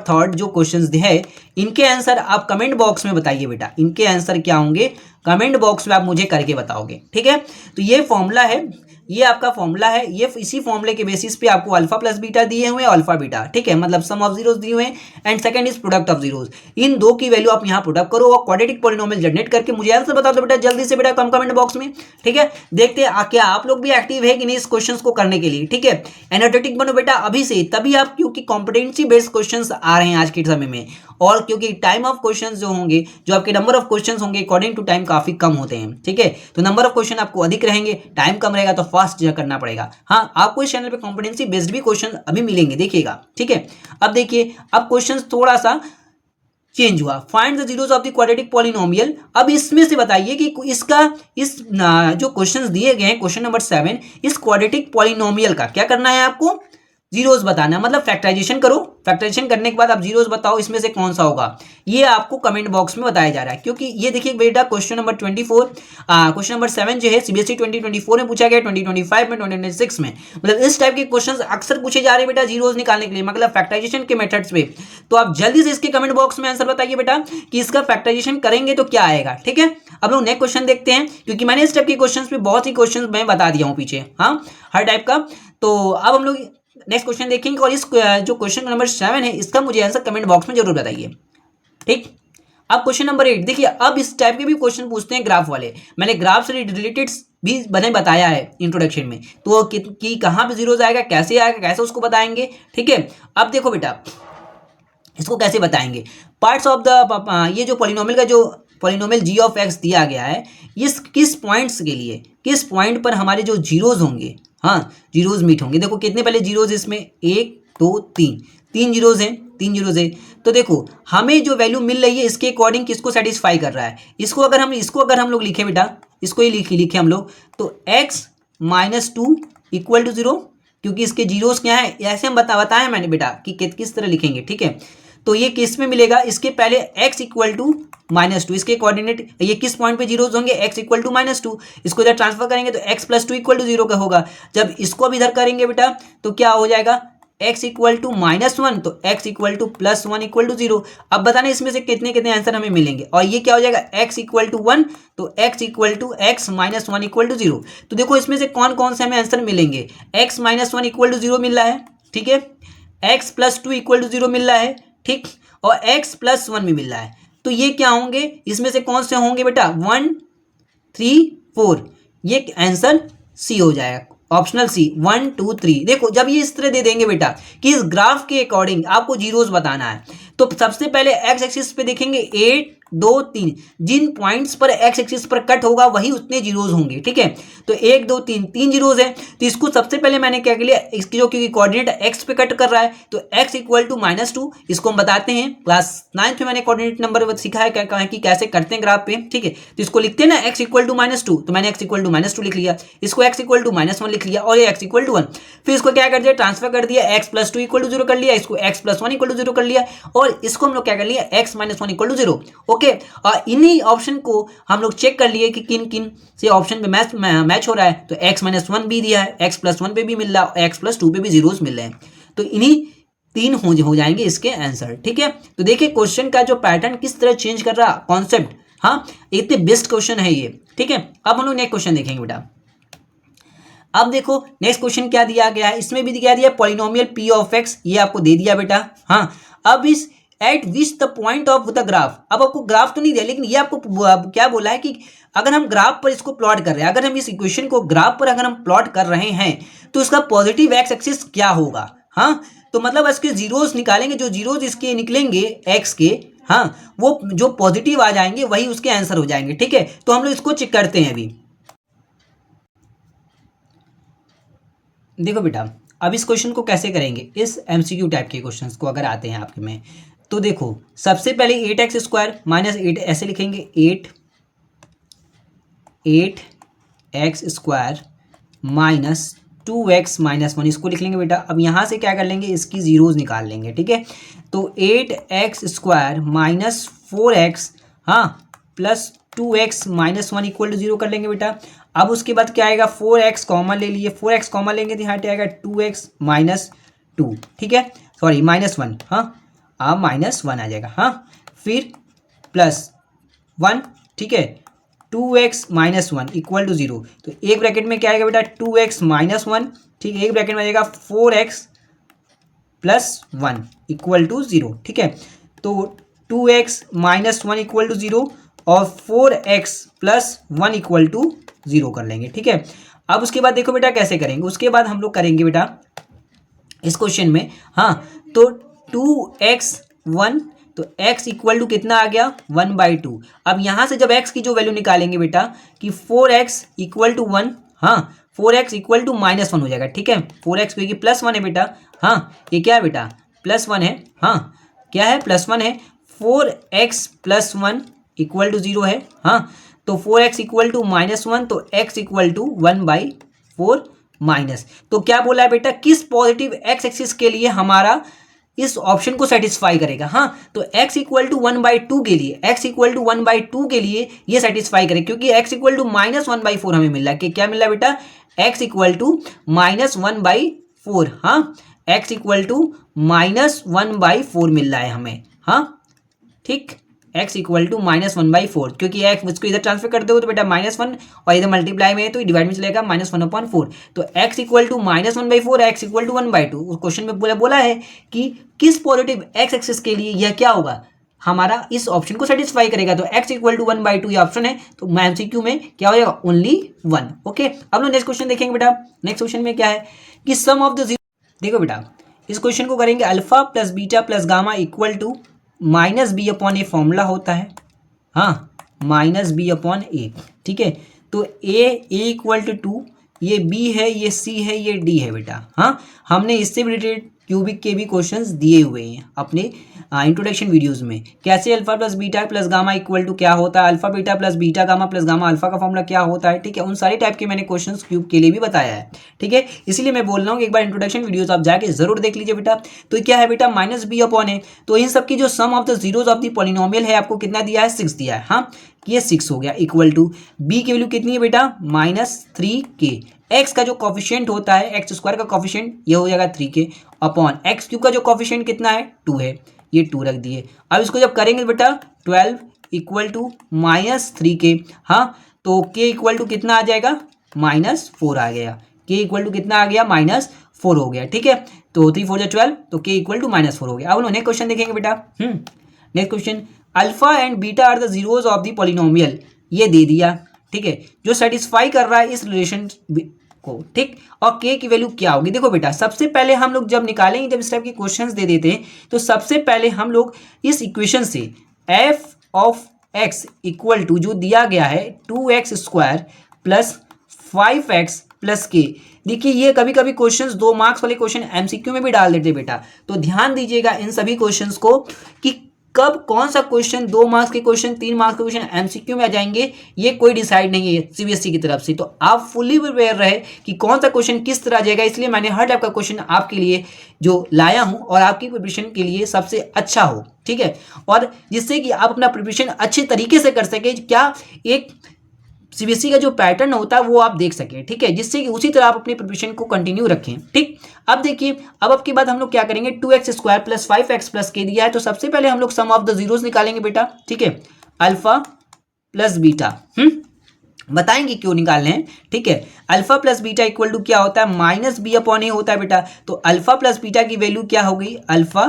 A: थर्ड जो क्वेश्चंस है इनके आंसर आप कमेंट बॉक्स में बताइए बेटा, इनके आंसर क्या होंगे कमेंट बॉक्स में आप मुझे करके बताओगे, ठीक है। तो ये फॉर्मूला है, ये आपका फॉर्मूला है, ये इसी फॉर्मूले के बेसिस पे आपको अल्फा प्लस बीटा दिए हुए हैं, अल्फा बीटा, ठीक है, मतलब सम ऑफ जीरोस दिए हुए हैं, and second is product of zeros. इन दो की वैल्यू आप यहाँ पुटअप करो और क्वाड्रेटिक पॉलिनोमियल जनरेट करके मुझे आंसर बता दो बेटा जल्दी से बेटा कमेंट बॉक्स में, ठीक है। देखते हैं क्या आप लोग भी एक्टिव है कि नहीं इस क्वेश्चन को करने के लिए, ठीक है। एनर्जेटिक बनो बेटा अभी से, तभी आप, क्योंकि कॉम्पिटेंसी बेस्ड क्वेश्चन आ रहे हैं आज के समय में, और क्योंकि टाइम ऑफ क्वेश्चन जो होंगे, जो आपके नंबर ऑफ क्वेश्चन होंगे अकॉर्डिंग टू टाइम काफी कम होते हैं, ठीक है। तो नंबर ऑफ क्वेश्चन आपको अधिक रहेंगे, टाइम कम रहेगा, तो फास्ट करना पड़ेगा। हाँ, आपको इस चैनल पे कॉम्पिटेंसी बेस्ड भी क्वेश्चन अभी मिलेंगे, देखिएगा, ठीक है। अब देखिए, अब क्वेश्चन थोड़ा सा चेंज हुआ। Find the zeros of the quadratic polynomial. अब इसमें से बताइए कि इसका जो क्वेश्चंस दिए गए हैं क्वेश्चन नंबर 7, इस क्वाड्रेटिक पॉलिनोमियल का क्या करना है आपको, जीरोस बताना है। मतलब फैक्टराइजेशन करो, फैक्टराइजेशन करने के बाद आप जीरोस बताओ इसमें से कौन सा होगा, ये आपको कमेंट बॉक्स में बताया जा रहा है। क्योंकि ये देखिए बेटा क्वेश्चन नंबर 24 क्वेश्चन नंबर 7 जो है सीबीएसई 2024 में पूछा गया, 2025 में, 2026 में। मतलब इस टाइप के क्वेश्चन अक्सर पूछे जा रहे हैं बेटा जीरोस निकालने के लिए, मतलब फैक्टराइजेशन के मेथड्स पे। तो आप जल्दी से इसके कमेंट बॉक्स में आंसर बताइए बेटा कि इसका फैक्टराइजेशन करेंगे तो क्या आएगा। ठीक है, अब लोग नेक्स्ट क्वेश्चन देखते हैं, क्योंकि मैंने इस टाइप के क्वेश्चन पे बहुत ही क्वेश्चन मैं बता दिया हूँ पीछे, हाँ, हर टाइप का। तो अब हम लोग नेक्स्ट क्वेश्चन देखेंगे, और इस जो क्वेश्चन नंबर 7 है इसका मुझे आंसर कमेंट बॉक्स में जरूर बताइए। ठीक, अब क्वेश्चन नंबर 8 देखिए। अब इस टाइप के भी क्वेश्चन पूछते हैं ग्राफ वाले। मैंने ग्राफ से रिलेटेड भी मैंने बताया है इंट्रोडक्शन में, तो कि कहाँ पे जीरोस आएगा, कैसे आएगा, कैसे उसको बताएंगे। ठीक है, अब देखो बेटा इसको कैसे बताएंगे। पार्ट्स ऑफ द ये जो पॉलिनोमियल का जो पॉलिनोमियल जी ऑफ एक्स दिया गया है, ये किस पॉइंट्स के लिए, किस पॉइंट पर हमारे जो जीरोज होंगे, हाँ जीरोज मीट होंगे। देखो कितने पहले जीरोज इसमें, 1 2 3, 3 जीरोज हैं, 3 जीरोज है। तो देखो हमें जो वैल्यू मिल रही है इसके अकॉर्डिंग किसको सेटिस्फाई कर रहा है। इसको अगर हम लोग लिखें बेटा, इसको ही लिखे हम लोग, तो x - 2 इक्वल टू 0, क्योंकि इसके जीरोस क्या है, ऐसे हम बताया मैंने बेटा कि किस तरह लिखेंगे। ठीक है, तो ये किस में मिलेगा, इसके पहले x इक्वल टू -2, इसके कोऑर्डिनेट ये किस पॉइंट पे जीरोस होंगे, x इक्वल टू -2। इसको इधर ट्रांसफर करेंगे तो x + 2 इक्वल टू 0 का होगा। जब इसको अब इधर करेंगे बेटा तो क्या हो जाएगा, x इक्वल टू -1 तो x equal to +1 equal to 0। अब बताना इसमें से कितने कितने आंसर हमें मिलेंगे, और ये क्या हो जाएगा, x इक्वल टू 1 तो x equal to x - 1 equal to 0। तो देखो इसमें से कौन कौन से हमें आंसर मिलेंगे, x - 1 इक्वल टू 0 मिल रहा है, ठीक है, x + 2 इक्वल टू 0 मिल रहा है, ठीक, और x + 1 भी मिल रहा है। तो ये क्या होंगे, इसमें से कौन से होंगे बेटा, 1 3 4, ये आंसर सी हो जाएगा, ऑप्शनल सी, 1 2 3। देखो जब ये इस तरह दे देंगे बेटा कि इस ग्राफ के अकॉर्डिंग आपको जीरोस बताना है, तो सबसे पहले एक्स एक्सिस पे देखेंगे 8 2 3, जिन पॉइंट्स पर एक्स एक्सिस पर कट होगा वही उतने जीरोस होंगे। ठीक है, तो 1 2 3 3 जीरोस है, तो इसको सबसे पहले मैंने क्या किया, इसकी जो क्योंकि कोऑर्डिनेट एक्स पे कट कर रहा है तो x इक्वल टू -2, इसको हम बताते हैं क्लास 9th में मैंने कोऑर्डिनेट नंबर सिखा है क्या कि कैसे करते हैं ग्राफ पे। ठीक है, तो इसको लिखते हैं ना x इक्वल टू -2, तो मैंने x इक्वल टू -2 लिख लिया, इसको x इक्वल टू -1 लिख लिया, और ये x इक्वल टू 1। फिर इसको क्या कर दिया, ट्रांसफर कर दिया, x + 2 इक्वल टू 0 कर लिया, इसको x + 1 इक्वल टू 0 कर लिया, और इसको हम लोग क्या कर लिया, x - 1 इक्वल टू 0। ओके, और इन्हीं ऑप्शन को हम लोग चेक कर लिए कि किन किन से ऑप्शन पे मैच हो रहा है। तो x - 1 भी दिया है, x + 1 पे भी मिल रहा है, x + 2 पे भी जीरोस मिल रहे हैं, तो इन्हीं 3 हो जाएंगे इसके आंसर। ठीक है, तो देखिए क्वेश्चन का जो पैटर्न किस तरह चेंज कर रहा, कॉन्सेप्ट, हाँ इतने बेस्ट क्वेश्चन है ये। ठीक है, अब हम लोग नेक्स्ट क्वेश्चन देखेंगे बेटा। अब देखो नेक्स्ट क्वेश्चन क्या दिया गया है, इसमें भी क्या दिया, पॉलिनोमियल p ऑफ x, ये आपको दे दिया बेटा। हाँ, अब इस eight which the point of the graph, अब आपको ग्राफ तो नहीं दिया, लेकिन ये आपको क्या बोला है कि अगर हम ग्राफ पर इसको प्लॉट कर रहे हैं, अगर हम इस इक्वेशन को ग्राफ पर अगर हम प्लॉट कर रहे हैं तो इसका पॉजिटिव एक्स एक्सिस क्या होगा। हाँ, तो मतलब इसके जीरोस निकालेंगे, जो जीरोस इसके निकलेंगे एक्स के, हाँ वो जो पॉजिटिव आ जाएंगे वही उसके आंसर हो जाएंगे। ठीक है, तो हम लोग इसको चेक करते हैं अभी। देखो बेटा अब इस क्वेश्चन को कैसे करेंगे, इस एमसीक्यू टाइप के क्वेश्चंस को अगर आते हैं आपके में, तो देखो सबसे पहले 8x² - 8 ऐसे लिखेंगे, 8x² - 2x - 1, इसको लिख लेंगे बेटा। अब यहाँ से क्या कर लेंगे, इसकी जीरोस निकाल लेंगे। ठीक है, तो 8x² - 4x, हाँ प्लस 2x - 1 इक्वल टू 0 कर लेंगे बेटा। अब उसके बाद क्या आएगा, 4x कॉमन ले लिए, 4x कॉमन लेंगे तो यहाँ पे आएगा 2x - 2, ठीक है, सॉरी -1, हाँ अब -1 आ जाएगा, हाँ फिर +1, ठीक है, 2x - 1 इक्वल टू 0, तो एक ब्रैकेट में क्या आएगा बेटा, 2x - 1, ठीक है, एक ब्रैकेट में आ जाएगा 4x + 1 इक्वल टू 0। ठीक है, तो 2x - 1 इक्वल टू 0 और 4x + 1 इक्वल टू 0 कर लेंगे। ठीक है, अब उसके बाद देखो बेटा कैसे करेंगे, उसके बाद हम लोग करेंगे बेटा इस क्वेश्चन में, हाँ तो 2x1, तो x इक्वल टू कितना आ गया, 1/2। अब यहाँ से जब x की जो वैल्यू निकालेंगे बेटा कि 4x इक्वल टू 1, हाँ 4x इक्वल टू -1 हो जाएगा। ठीक है, 4x क्योंकि +1 है बेटा, हाँ ये क्या है बेटा, +1 है, हाँ क्या है, +1 है, 4x+1 इक्वल टू 0 है। हाँ, तो 4x इक्वल टू -1, तो x इक्वल टू 1/4 माइनस। तो क्या बोला है बेटा, किस पॉजिटिव x एक्सिस के लिए हमारा इस ऑप्शन को सेटिस्फाई करेगा। हाँ, तो x इक्वल टू 1/2 के लिए, x इक्वल टू 1/2 के लिए ये सेटिस्फाई करेगा, क्योंकि x इक्वल टू -1/4 हमें मिल रहा है। कि क्या मिल रहा है बेटा, x इक्वल टू -1/4। हाँ, x इक्वल टू -1/4 मिल रहा है हमें। हाँ, ठीक, x इक्वल टू -1/4, क्योंकि x इसको इधर ट्रांसफर कर दो तो बेटा -1 और इधर मल्टीप्लाई में है तो डिवाइड में चलेगा -1/4। तो x equal to -1/4, x equal to 1/2। उस क्वेश्चन में बोला है कि किस पॉजिटिव x एक्सिस के लिए यह क्या होगा, हमारा इस ऑप्शन को सेटिस्फाई करेगा। तो x इक्वल टू 1/2 ये ऑप्शन है, तो MCQ में क्या हो जाएगा, ओनली 1। ओके, अब लोग नेक्स्ट क्वेश्चन देखेंगे बेटा। नेक्स्ट क्वेश्चन में क्या है कि सम ऑफ द जीरो, देखो बेटा इस क्वेश्चन को करेंगे alpha plus beta plus gamma equal to -b/a formula होता है। हाँ, -b/a, ठीक है। तो a इक्वल टू 2, ये b है, ये c है, ये d है बेटा। हाँ, हमने इससे भी रिलेटेड क्यूबिक के भी क्वेश्चंस दिए हुए हैं अपने इंट्रोडक्शन वीडियोस में। कैसे alpha plus beta plus gamma equal to क्या होता है, alpha beta plus beta gamma plus gamma alpha का फॉर्मूला क्या होता है, ठीक है। उन सारे टाइप के मैंने क्वेश्चंस क्यूब के लिए भी बताया है, ठीक है। इसीलिए मैं बोल रहा हूँ कि एक बार इंट्रोडक्शन वीडियोस आप जाके जरूर देख लीजिए बेटा। तो क्या है बेटा, -b/a। तो इन सबकी जो sum of the zeros of the polynomial है आपको कितना दिया है, 6 दिया है। हाँ, ये 6 हो गया, इक्वल टू b की वैल्यू कितनी है बेटा, -3k। x का जो कॉफिशिएंट होता है, एक्स स्क्वायर का कॉफिशिएंट ये हो जाएगा 3k अपॉन एक्स क्यूब का जो कॉफिशिएंट कितना है, 2 है, ये 2 रख दिए। अब इसको जब करेंगे बेटा 12 इक्वल टू -3k। हाँ, तो k इक्वल टू कितना आ जाएगा, -4 आ गया। k इक्वल टू कितना आ गया, -4 हो गया, ठीक है। तो 3 4 12, तो k इक्वल टू -4 हो गया। अब नेक्स्ट क्वेश्चन देखेंगे बेटा। Next question, alpha and beta are the zeros of the polynomial, ये दे दिया, ठीक है, जो सेटिस्फाई कर रहा है इस रिलेशन को, ठीक। और k की वैल्यू क्या होगी, देखो बेटा सबसे पहले हम लोग जब निकालेंगे, जब इस टाइप के क्वेश्चंस दे देते हैं, तो सबसे पहले हम लोग इस इक्वेशन से f of x equal to जो दिया गया है 2x² plus 5x plus k। देखिए ये कभी कभी क्वेश्चंस 2 मार्क्स वाले क्वेश्चन MCQ में भी डाल देते बेटा, तो ध्यान दीजिएगा इन सभी क्वेश्चंस को कि कब कौन सा क्वेश्चन 2 मार्क्स के क्वेश्चन, 3 मार्क्स के क्वेश्चन MCQ में आ जाएंगे, ये कोई डिसाइड नहीं है CBSE की तरफ से। तो आप फुल्ली प्रिपेयर रहे कि कौन सा क्वेश्चन किस तरह आ जाएगा, इसलिए मैंने हर टाइप का क्वेश्चन आपके लिए जो लाया हूं और आपकी प्रिपरेशन के लिए सबसे अच्छा हो, ठीक है, और जिससे कि आप अपना प्रिपरेशन अच्छे तरीके से कर सके। क्या एक CBSE का जो पैटर्न होता है वो आप देख सकें, ठीक है, जिससे कि उसी तरह आप अपनी प्रिपरेशन को कंटिन्यू रखें, ठीक। अब देखिए, अब की बात हम लोग क्या करेंगे, 2x² plus 5x plus k दिया है, तो सबसे पहले हम लोग सम ऑफ द जीरोस निकालेंगे बेटा, ठीक है। अल्फा प्लस बीटा, बताएंगे क्यों निकालने हैं, ठीक है। Alpha plus beta equal to क्या होता है, -b/a होता है बेटा। तो अल्फा प्लस बीटा की वैल्यू क्या हो गई, alpha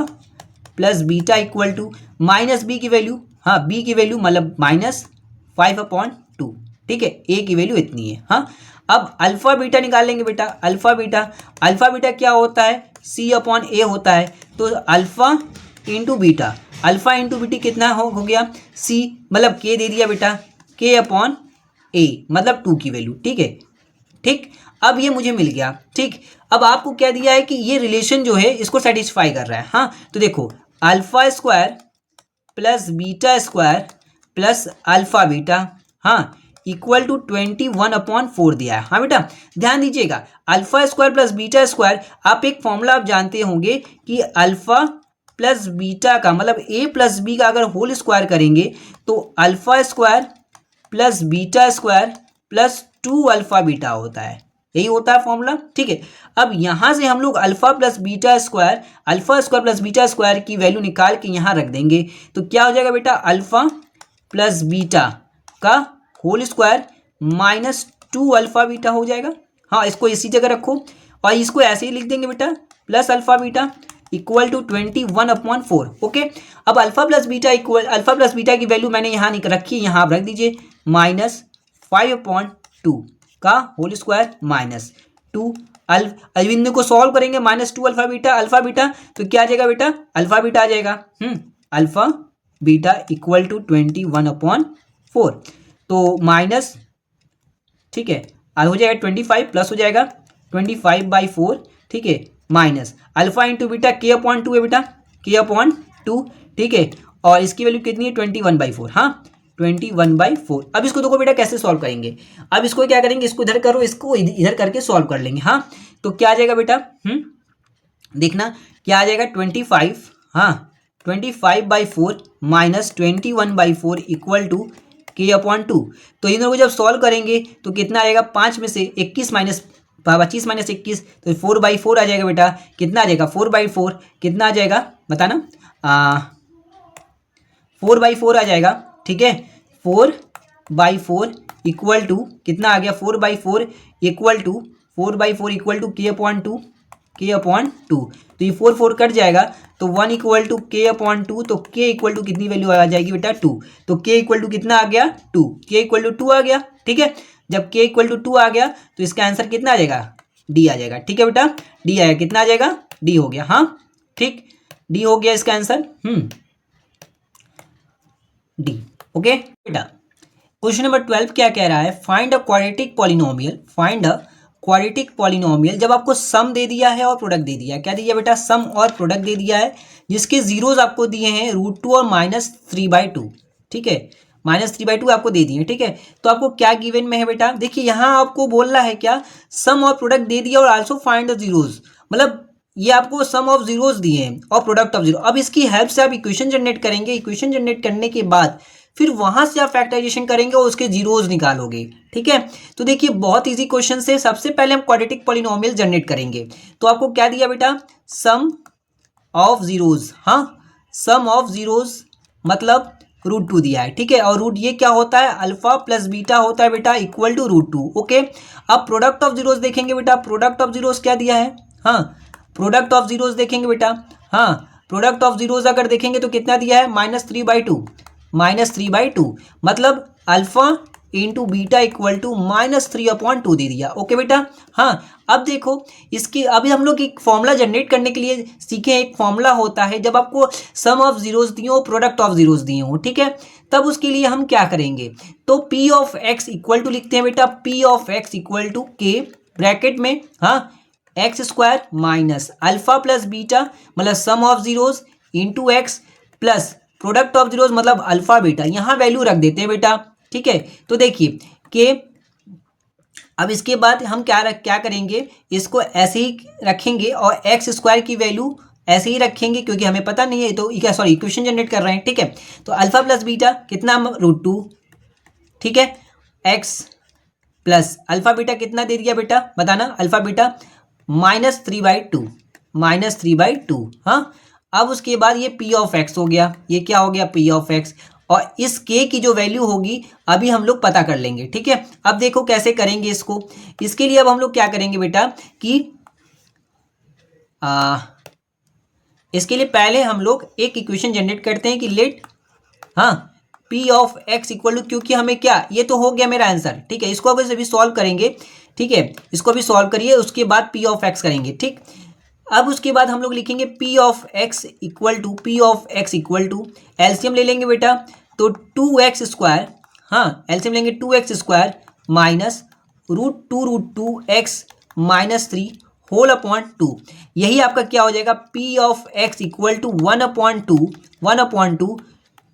A: plus beta equal to -b की वैल्यू, हाँ b की वैल्यू मतलब -5/2, ठीक है, a की वैल्यू इतनी है। हाँ, अब अल्फा बीटा निकाल लेंगे बेटा। अल्फा बीटा क्या होता है, c/a होता है। तो alpha into beta, alpha into BT कितना हो गया, c मतलब k दे दिया बेटा, k/a मतलब 2 की वैल्यू, ठीक है, ठीक। अब ये मुझे मिल गया, ठीक। अब आपको क्या दिया है कि ये रिलेशन जो है इसको सेटिस्फाई कर रहा है। हाँ, तो देखो alpha square plus beta square plus alpha beta, हाँ, इक्वल टू 21/4 दिया है। हाँ बेटा, ध्यान दीजिएगा, alpha square plus beta square, आप एक फॉर्मूला आप जानते होंगे कि अल्फा प्लस बीटा का मतलब a प्लस बी का अगर होल स्क्वायर करेंगे तो alpha square plus beta square plus 2 alpha beta होता है, यही होता है फॉर्मूला, ठीक है। अब यहां से हम लोग alpha plus beta square, alpha square plus beta square की वैल्यू निकाल के यहां रख देंगे, तो क्या हो जाएगा बेटा, अल्फा प्लस बीटा का होल स्क्वायर -2 अल्फा बीटा हो जाएगा। हाँ, इसको इसी जगह रखो और इसको ऐसे ही लिख देंगे बेटा, plus alpha beta equal to 21/4। Okay, अब अल्फा प्लस बीटा की वैल्यू मैंने यहाँ रखी, यहाँ आप रख दीजिए -5/2 का होल स्क्वायर -2 बिंदु को सॉल्व करेंगे, -2 अल्फा बीटा, तो क्या आ जाएगा बेटा, अल्फा बीटा आ जाएगा, अल्फा बीटा इक्वल टू 21/4, तो माइनस, ठीक है, हो जाएगा 25 प्लस हो जाएगा 25/4, ठीक है, minus alpha into beta k/2 है बेटा, k/2, ठीक है, और इसकी वैल्यू कितनी है 21/4। हाँ 21/4। अब इसको देखो बेटा कैसे सॉल्व करेंगे। अब इसको क्या करेंगे, इसको इधर करो, इसको इधर करके सॉल्व कर लेंगे। हाँ तो क्या आ जाएगा बेटा, देखना क्या आ जाएगा 25। हाँ 25/4 माइनस 21/4 इक्वल टू k/2। तो इन दोनों को जब सॉल्व करेंगे तो कितना आएगा, 5 में से 21 माइनस 25 माइनस 21 तो 4/4 आ जाएगा बेटा। कितना आ जाएगा 4/4, कितना आ जाएगा बताना, 4/4 आ जाएगा। ठीक है 4/4 इक्वल टू कितना आ गया, 4/4 इक्वल टू k/2। तो ये 4 कट जाएगा तो 1 इक्वल टू k/2। तो k इक्वल टू कितनी वैल्यू आ जाएगी बेटा 2। तो k इक्वल टू कितना आ गया 2, k इक्वल टू 2 आ गया। ठीक है जब k इक्वल टू 2 आ गया तो इसका आंसर कितना आ जाएगा, डी आ जाएगा। ठीक है बेटा डी आएगा, कितना आ जाएगा, डी हो गया। हाँ ठीक डी हो गया इसका आंसर, डी। ओके बेटा क्वेश्चन नंबर 12 क्या कह रहा है, find a quadratic polynomial. Find a quadratic polynomial. जब आपको सम दे दिया है और प्रोडक्ट दे दिया है, क्या दिया बेटा, सम और प्रोडक्ट दे दिया है, जिसके जीरोज आपको दिए हैं √2 और -3/2। ठीक है -3/2 आपको दे दिए। ठीक है तो आपको क्या गिवन में है बेटा, देखिए यहाँ आपको बोल रहा है क्या, सम और प्रोडक्ट दे दिया और आल्सो फाइंड द जीरोज, मतलब ये आपको सम ऑफ जीरोज दिए हैं और प्रोडक्ट ऑफ जीरो। अब इसकी हेल्प से आप इक्वेशन जनरेट करेंगे, इक्वेशन जनरेट करने के बाद फिर वहां से आप फैक्टराइजेशन करेंगे और उसके जीरोज निकालोगे। ठीक है तो देखिए बहुत इजी क्वेश्चन से, सबसे पहले हम क्वाड्रेटिक पॉलिनोमियल जनरेट करेंगे। तो आपको क्या दिया बेटा, सम ऑफ जीरोज। हाँ सम ऑफ जीरोज मतलब √2 दिया है। ठीक है और रूट ये क्या होता है, अल्फा प्लस बीटा होता है बेटा, इक्वल टू √2। ओके अब प्रोडक्ट ऑफ जीरोज देखेंगे बेटा, प्रोडक्ट ऑफ जीरोज क्या दिया है, हाँ प्रोडक्ट ऑफ जीरोज देखेंगे बेटा। हाँ प्रोडक्ट ऑफ जीरोज अगर देखेंगे तो कितना दिया है, -3/2 मतलब alpha into beta equal to -3/2 दे दिया। ओके बेटा हाँ अब देखो इसकी, अभी हम लोग एक फॉर्मूला जनरेट करने के लिए सीखे, एक फॉर्मूला होता है जब आपको सम ऑफ जीरोज दिए हो, प्रोडक्ट ऑफ जीरोज दिए हो। ठीक है तब उसके लिए हम क्या करेंगे, तो P of x equal to लिखते हैं बेटा, P of x equal to k bracket में, हाँ x² minus alpha plus beta मतलब sum of zeros into x plus product of zeros मतलब अल्फा बीटा, यहाँ वैल्यू रख देते हैं बेटा। ठीक है तो देखिए कि अब इसके बाद हम क्या करेंगे, इसको ऐसे ही रखेंगे और x² की वैल्यू ऐसे ही रखेंगे क्योंकि हमें पता नहीं है, तो क्या सॉरी इक्वेशन जनरेट कर रहे हैं। ठीक है तो अल्फा प्लस बीटा कितना, √2। ठीक है x प्लस अल्फा बीटा कितना दे दिया बेटा बताना, अल्फा बीटा -3/2। हाँ अब उसके बाद ये P ऑफ x हो गया, ये क्या हो गया P ऑफ x, और इस k की जो वैल्यू होगी अभी हम लोग पता कर लेंगे। ठीक है अब देखो कैसे करेंगे इसको, इसके लिए अब हम लोग क्या करेंगे बेटा कि इसके लिए पहले हम लोग एक इक्वेशन जनरेट करते हैं कि लेट, हाँ P of x equal to, क्योंकि हमें क्या, ये तो हो गया मेरा आंसर। ठीक है इसको अगर अभी सॉल्व करेंगे, ठीक है इसको भी सॉल्व करिए, उसके बाद P ऑफ x करेंगे। ठीक अब उसके बाद हम लोग लिखेंगे P of x equal to LCM ले लेंगे बेटा, तो 2x², हाँ एलसीएम लेंगे 2x² minus √2x -3 whole upon 2, यही आपका क्या हो जाएगा, P of x equal to 1/2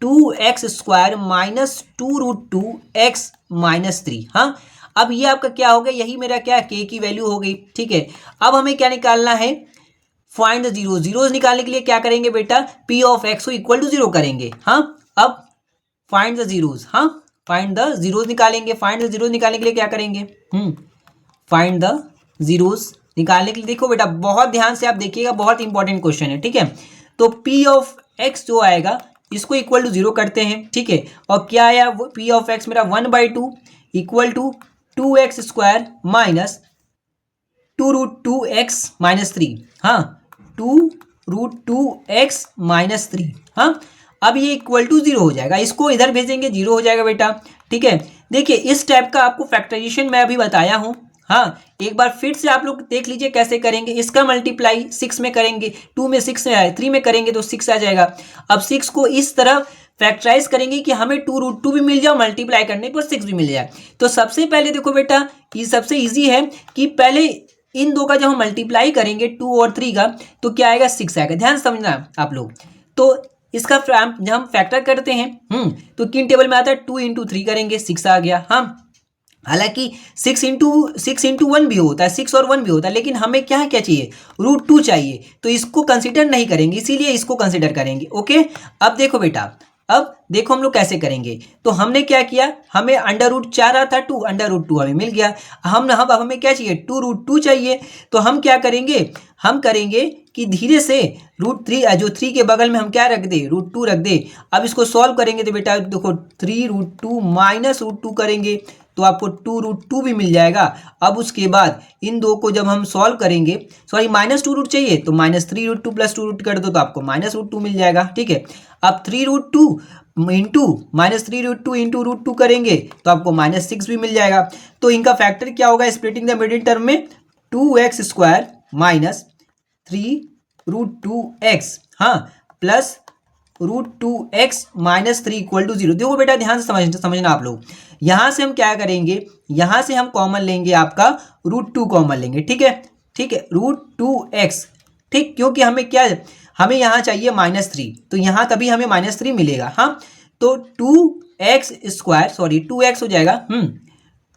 A: 2x² minus 2√2x -3। हाँ अब ये आपका क्या हो गया, यही मेरा क्या k की वैल्यू हो गई। ठीक है अब हमें क्या निकालना है, फाइंड द जीरोज। जीरोज निकालने के लिए क्या करेंगे बेटा, P ऑफ x को इक्वल टू 0 करेंगे। हाँ अब फाइंड द जीरोज, हाँ फाइंड द जीरोज निकालेंगे। फाइंड द जीरोज निकालने के लिए क्या करेंगे, फाइंड द जीरोज निकालने के लिए देखो बेटा बहुत ध्यान से आप देखिएगा, बहुत इंपॉर्टेंट क्वेश्चन है। ठीक है तो P ऑफ x जो आएगा इसको इक्वल टू 0 करते हैं। ठीक है और क्या आया, वो P ऑफ x मेरा 1/2 equal to 2x² minus 2√2x -3, हाँ 2√2x -3। हाँ अब ये इक्वल टू 0 हो जाएगा, इसको इधर भेजेंगे 0 हो जाएगा बेटा। ठीक है देखिए इस टाइप का आपको फैक्टराइजेशन मैं अभी बताया हूँ। हाँ एक बार फिर से आप लोग देख लीजिए कैसे करेंगे, इसका मल्टीप्लाई 6 में करेंगे, 2 में 6 में आए, 3 में करेंगे तो 6 आ जाएगा। अब 6 को इस तरह फैक्टराइज करेंगे कि हमें 2√2 भी मिल जाए, मल्टीप्लाई करने पर 6 भी मिल जाए। तो सबसे पहले देखो बेटा ये सबसे ईजी है कि पहले इन दो का जब हम मल्टीप्लाई करेंगे 2 और 3 का तो क्या आएगा, 6 आएगा। ध्यान समझना आप लोग, तो इसका जब हम फैक्टर करते हैं तो किन टेबल में आता है 2 इंटू 3 करेंगे 6 आ गया। हाँ, हालांकि 6 इंटू 1 भी होता है, 6 और 1 भी होता है, लेकिन हमें क्या चाहिए, √2 चाहिए, तो इसको कंसिडर नहीं करेंगे, इसीलिए इसको कंसिडर करेंगे। ओके, अब देखो बेटा, अब देखो हम लोग कैसे करेंगे। तो हमने क्या किया, हमें √4 रहा था 2, √2 हमें मिल गया। हम अब हमें क्या चाहिए, 2√2 चाहिए। तो हम क्या करेंगे, हम करेंगे कि धीरे से √3 जो 3 के बगल में हम क्या रख दे, √2 रख दे। अब इसको सॉल्व करेंगे तो बेटा देखो 3√2 माइनस √2 करेंगे तो आपको 2√2 भी मिल जाएगा। अब उसके बाद इन दो को जब हम सॉल्व करेंगे, सॉरी -2 चाहिए तो -3√2 प्लस 2 कर दो तो आपको -√2 मिल जाएगा। ठीक है, अब 3√2 इंटू -3√2 इंटू √2 करेंगे तो आपको -6 भी मिल जाएगा। तो इनका फैक्टर क्या होगा स्प्लिटिंग द मिडिल टर्म में, 2x² माइनस 3√2x, हाँ, plus √2x minus 3 equal to 0। देखो बेटा ध्यान से समझना आप लोग, यहां से हम क्या करेंगे, यहां से हम कॉमन लेंगे, आपका √2 कॉमन लेंगे। ठीक है, ठीक है, √2x, ठीक, क्योंकि हमें क्या, हमें यहाँ चाहिए -3, तो यहाँ तभी हमें -3 मिलेगा। हाँ, तो 2x², सॉरी 2x हो जाएगा,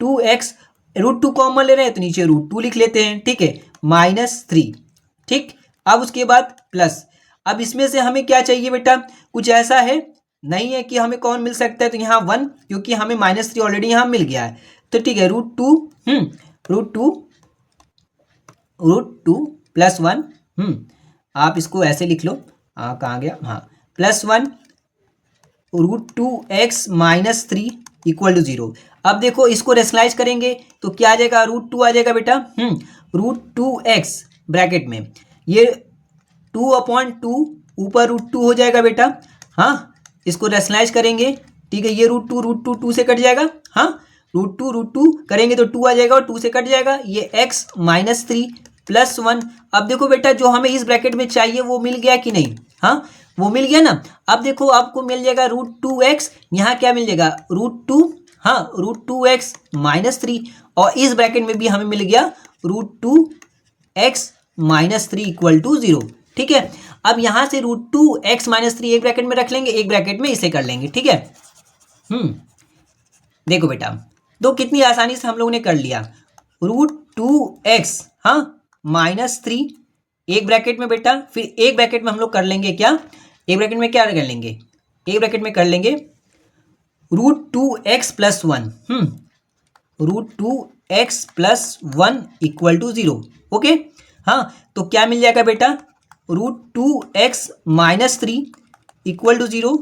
A: 2x, √2 कॉमन ले रहे हैं तो नीचे √2 लिख लेते हैं। ठीक है, -3, ठीक, अब उसके बाद प्लस, अब इसमें से हमें क्या चाहिए बेटा, कुछ ऐसा है नहीं है कि हमें कौन मिल सकता है, तो यहाँ 1, क्योंकि हमें -3 ऑलरेडी यहाँ मिल गया है। तो ठीक है, √2 प्लस 1, आप इसको ऐसे लिख लो, कहाँ गया, हाँ, +1 √2x माइनस 3 इक्वल टू 0। अब देखो इसको रेशनलाइज करेंगे तो क्या आ जाएगा, √2 आ जाएगा बेटा, √2x ब्रैकेट में ये 2/2 ऊपर √2 हो जाएगा बेटा। हाँ, इसको रेशनलाइज करेंगे, ठीक है, ये √2 से कट जाएगा। हाँ, √2 करेंगे तो 2 आ जाएगा और 2 से कट जाएगा, ये x माइनस 3 प्लस 1। अब देखो बेटा जो हमें इस ब्रैकेट में चाहिए वो मिल गया कि नहीं, हाँ वो मिल गया ना। अब देखो आपको मिल जाएगा √2x, यहाँ क्या मिल जाएगा, √2, हाँ, √2x माइनस 3, और इस ब्रैकेट में भी हमें मिल गया √2x माइनस 3 इक्वल टू 0। ठीक है, अब यहां से √2x माइनस 3 एक ब्रैकेट में रख लेंगे, एक ब्रैकेट में इसे कर लेंगे। ठीक है, देखो बेटा तो कितनी आसानी से हम लोगों ने कर लिया, √2x, हाँ, माइनस 3 एक ब्रैकेट में बेटा, फिर एक ब्रैकेट में हम लोग कर लेंगे क्या, एक ब्रैकेट में क्या कर लेंगे, एक ब्रैकेट में कर लेंगे √2x plus 1, √2x plus 1 equal to 0। Okay, हाँ, तो क्या मिल जाएगा बेटा, √2x minus 3 equal to 0,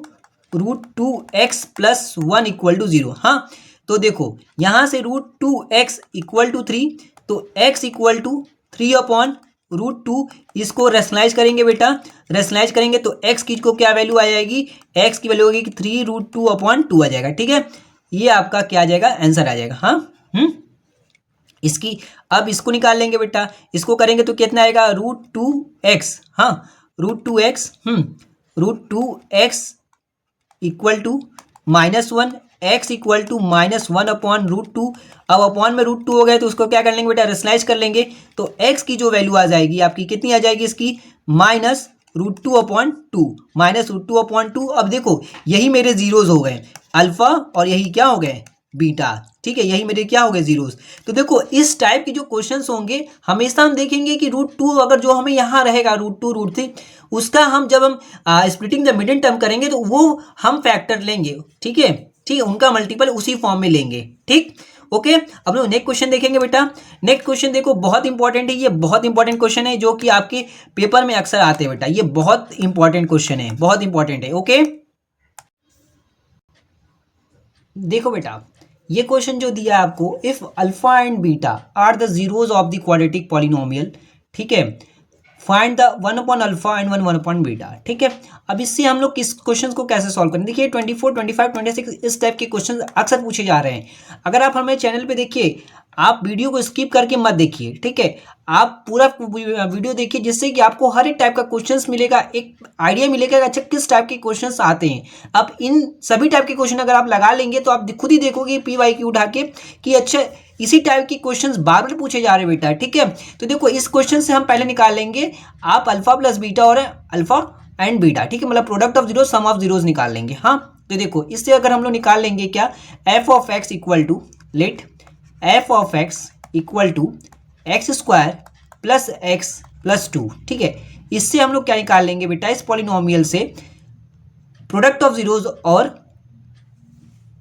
A: √2x plus 1 equal to 0। हाँ, तो देखो यहाँ से √2x इक्वल टू 3, तो x इक्वल टू 3/√2, इसको रेशनलाइज करेंगे बेटा, रेशनलाइज करेंगे तो x की को क्या वैल्यू आ जाएगी, x की वैल्यू होगी कि 3√2/2 आ जाएगा। ठीक है, ये आपका क्या आ जाएगा, आंसर आ जाएगा। हाँ, इसकी अब इसको निकाल लेंगे बेटा, इसको करेंगे तो कितना आएगा, √2x, हाँ, √2x equal to -1, x equal to -1/√2। अब अपॉन में √2 हो गए तो उसको क्या कर लेंगे बेटा, रेशनलाइज कर लेंगे, तो x की जो वैल्यू आ जाएगी आपकी कितनी आ जाएगी, इसकी -√2/2, -√2/2। अब देखो यही मेरे जीरोज हो गए अल्फा, और यही क्या हो गए, बीटा। ठीक है, यही मेरे क्या हो गए, जीरोस। तो देखो इस टाइप के जो क्वेश्चंस होंगे हमेशा हम देखेंगे कि √2 अगर जो हमें यहाँ रहेगा √2 √3, उसका हम जब हम स्प्लिटिंग द मिडिल टर्म करेंगे तो वो हम फैक्टर लेंगे। ठीक है, ठीक है, उनका मल्टीपल उसी फॉर्म में लेंगे। ठीक, ओके, अब लोग नेक्स्ट क्वेश्चन देखेंगे बेटा। नेक्स्ट क्वेश्चन देखो बहुत इंपॉर्टेंट है, ये बहुत इंपॉर्टेंट क्वेश्चन है जो कि आपके पेपर में अक्सर आते हैं बेटा, ये बहुत इंपॉर्टेंट क्वेश्चन है, बहुत इंपॉर्टेंट है। ओके, देखो बेटा ये क्वेश्चन जो दिया है आपको, if alpha and beta are the zeros of the quadratic polynomial, ठीक है, फाइंड द 1/अल्फा एंड 1/बीटा। ठीक है, अब इससे हम लोग किस क्वेश्चन को कैसे सॉल्व करें, देखिए 24, 25, 26 इस टाइप के क्वेश्चन अक्सर पूछे जा रहे हैं। अगर आप हमारे चैनल पे देखिए, आप वीडियो को स्किप करके मत देखिए, ठीक है, आप पूरा वीडियो देखिए, जिससे कि आपको हर एक टाइप का क्वेश्चंस मिलेगा, एक आइडिया मिलेगा अच्छा किस टाइप के क्वेश्चंस आते हैं। अब इन सभी टाइप के क्वेश्चन अगर आप लगा लेंगे तो आप खुद ही देखोगे PYQ उठा के कि अच्छा इसी टाइप के क्वेश्चंस बार बार पूछे जा रहे बेटा। ठीक है, तो देखो इस क्वेश्चन से हम पहले निकाल लेंगे आप अल्फा प्लस बीटा और अल्फा एंड बीटा, ठीक है, मतलब product of zero sum of zeros निकाल लेंगे। हाँ, तो देखो इससे अगर हम लोग निकाल लेंगे क्या, F of x equal to let F of x equal to x square plus X plus two, ठीक है, इससे हम लोग क्या निकाल लेंगे बेटा, इस पॉलिनोमियल से प्रोडक्ट ऑफ जीरोज और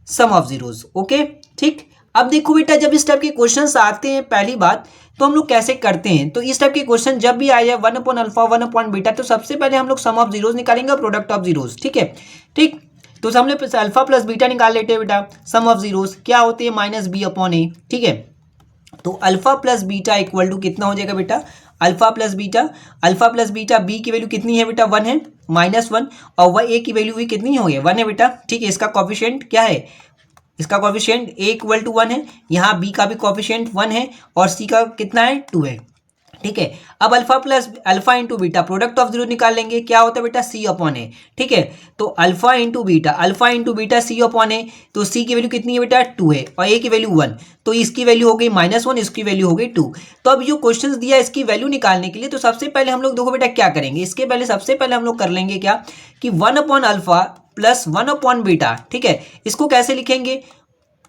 A: सम ऑफ जीरोज। ओके, ठीक। अब देखो बेटा, जब इस टाइप के क्वेश्चंस आते हैं, पहली बात तो हम लोग कैसे करते हैं, तो इस टाइप के क्वेश्चन जब भी आ जाए 1 अपॉन अल्फा 1 अपॉन बीटा, तो सबसे पहले हम लोग सम ऑफ जीरोज निकालेंगे और प्रोडक्ट ऑफ जीरोज, ठीक है, ठीक। तो हम लोग अल्फा प्लस बीटा निकाल लेते हैं बेटा, सम ऑफ जीरोज क्या होते हैं, माइनस बी अपॉन ए, ठीक है। तो alpha plus beta equal to कितना हो जाएगा बेटा, अल्फा प्लस बीटा, बी की वैल्यू कितनी है बेटा, 1 है, -1, और वह ए की वैल्यू भी कितनी हो गई, 1 है बेटा, ठीक है। इसका कॉफिशिएंट क्या है, इसका कॉफिशिएंट ए इक्वल टू 1 है, यहाँ बी का भी कॉफिशिएंट 1 है, और सी का कितना है, 2 है, ठीक है। अब alpha into beta product of zero निकाल लेंगे, क्या होता है बेटा, सी अपॉन ए, ठीक है। तो alpha into beta C upon A, तो सी की वैल्यू कितनी है बेटा, 2 है, और ए की वैल्यू 1, तो इसकी वैल्यू हो गई -1, इसकी वैल्यू हो गई 2। तो अब जो क्वेश्चन दिया इसकी वैल्यू निकालने के लिए, तो सबसे पहले हम लोग देखो बेटा क्या करेंगे, इसके पहले सबसे पहले हम लोग कर लेंगे क्या, कि 1 upon alpha plus 1 upon beta, ठीक है। इसको कैसे लिखेंगे,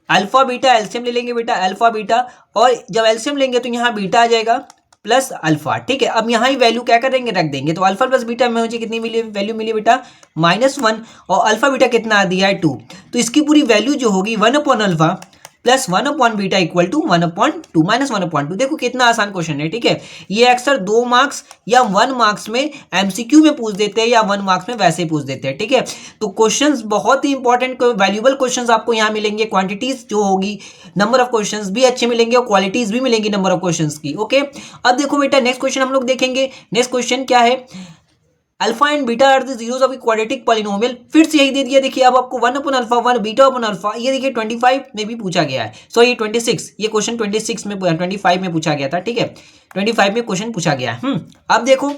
A: अल्फा बीटा एलसीएम ले लेंगे बेटा, अल्फा बीटा, और जब एलसीएम लेंगे तो यहाँ बीटा आ जाएगा प्लस अल्फा, ठीक है। अब यहाँ ही वैल्यू क्या करेंगे, रख देंगे, तो अल्फा प्लस बीटा में मुझे कितनी मिली, वैल्यू मिली बेटा -1, और अल्फा बीटा कितना दिया है 2, तो इसकी पूरी वैल्यू जो होगी 1 upon alpha plus 1 upon beta equal to 1 upon 2 -1/2। देखो कितना आसान क्वेश्चन है, ठीक है। ये अक्सर 2 मार्क्स या 1 मार्क्स में एमसीक्यू में पूछ देते हैं, या 1 मार्क्स में वैसे ही पूछ देते हैं, ठीक है। तो क्वेश्चंस बहुत ही इंपॉर्टेंट वैल्यूबल क्वेश्चंस आपको यहाँ मिलेंगे, क्वांटिटीज जो होगी, नंबर ऑफ क्वेश्चंस भी अच्छे मिलेंगे, और क्वालिटीज भी मिलेंगी नंबर ऑफ क्वेश्चंस की। ओके, अब देखो बेटा नेक्स्ट क्वेश्चन हम लोग देखेंगे। नेक्स्ट क्वेश्चन क्या है, alpha and beta are the zeros of quadratic polynomial, फिर से यही दे दिया। देखिए अब आपको 1 upon alpha 1 beta upon alpha, ये देखिए 25 में भी पूछा गया है, सो ये 26, ये क्वेश्चन 26 में 25 में पूछा गया था, ठीक है, 25 में क्वेश्चन पूछा गया है। अब देखो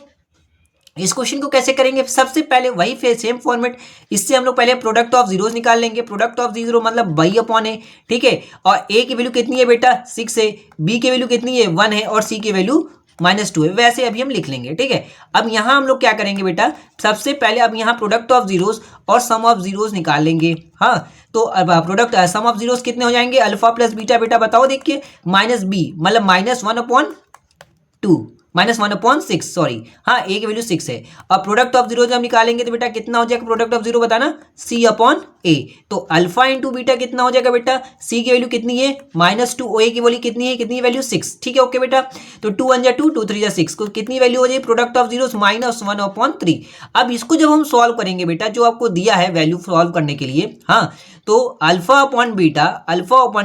A: इस क्वेश्चन को कैसे करेंगे, सबसे पहले वही फिर सेम फॉर्मेट, इससे हम लोग पहले प्रोडक्ट ऑफ जीरोस निकाल लेंगे, प्रोडक्ट ऑफ जीरो मतलब बाई अपॉन ए, ठीक है, और ए की वैल्यू कितनी है बेटा 6 है, बी की वैल्यू कितनी है 1 है, और सी की वैल्यू -2 है, वैसे अभी हम लिख लेंगे, ठीक है। अब यहाँ हम लोग क्या करेंगे बेटा, सबसे पहले अब यहाँ प्रोडक्ट ऑफ जीरोस और सम ऑफ जीरोस निकाल लेंगे। हाँ, तो अब प्रोडक्ट सम ऑफ जीरोस कितने हो जाएंगे, अल्फा प्लस बीटा बेटा बताओ, देखिए -b मतलब -1/2 -1/6, सॉरी, हाँ ए की वैल्यू 6 है। अब प्रोडक्ट ऑफ जीरो जब हम निकालेंगे तो बेटा कितना हो जाएगा, प्रोडक्ट ऑफ जीरो बताना, c अपॉन ए, तो अल्फा इंटू बीटा कितना हो जाएगा बेटा, c की वैल्यू कितनी है -2, ए की वैल्यू कितनी है, कितनी वैल्यू 6, ठीक है। ओके बेटा, तो 2 1 जा 2, 2 3 जा 6, को कितनी वैल्यू हो जाएगी, प्रोडक्ट ऑफ जीरो -1/3। अब इसको जब हम सॉल्व करेंगे बेटा, जो आपको दिया है वैल्यू सॉल्व करने के लिए, हाँ, तो alpha upon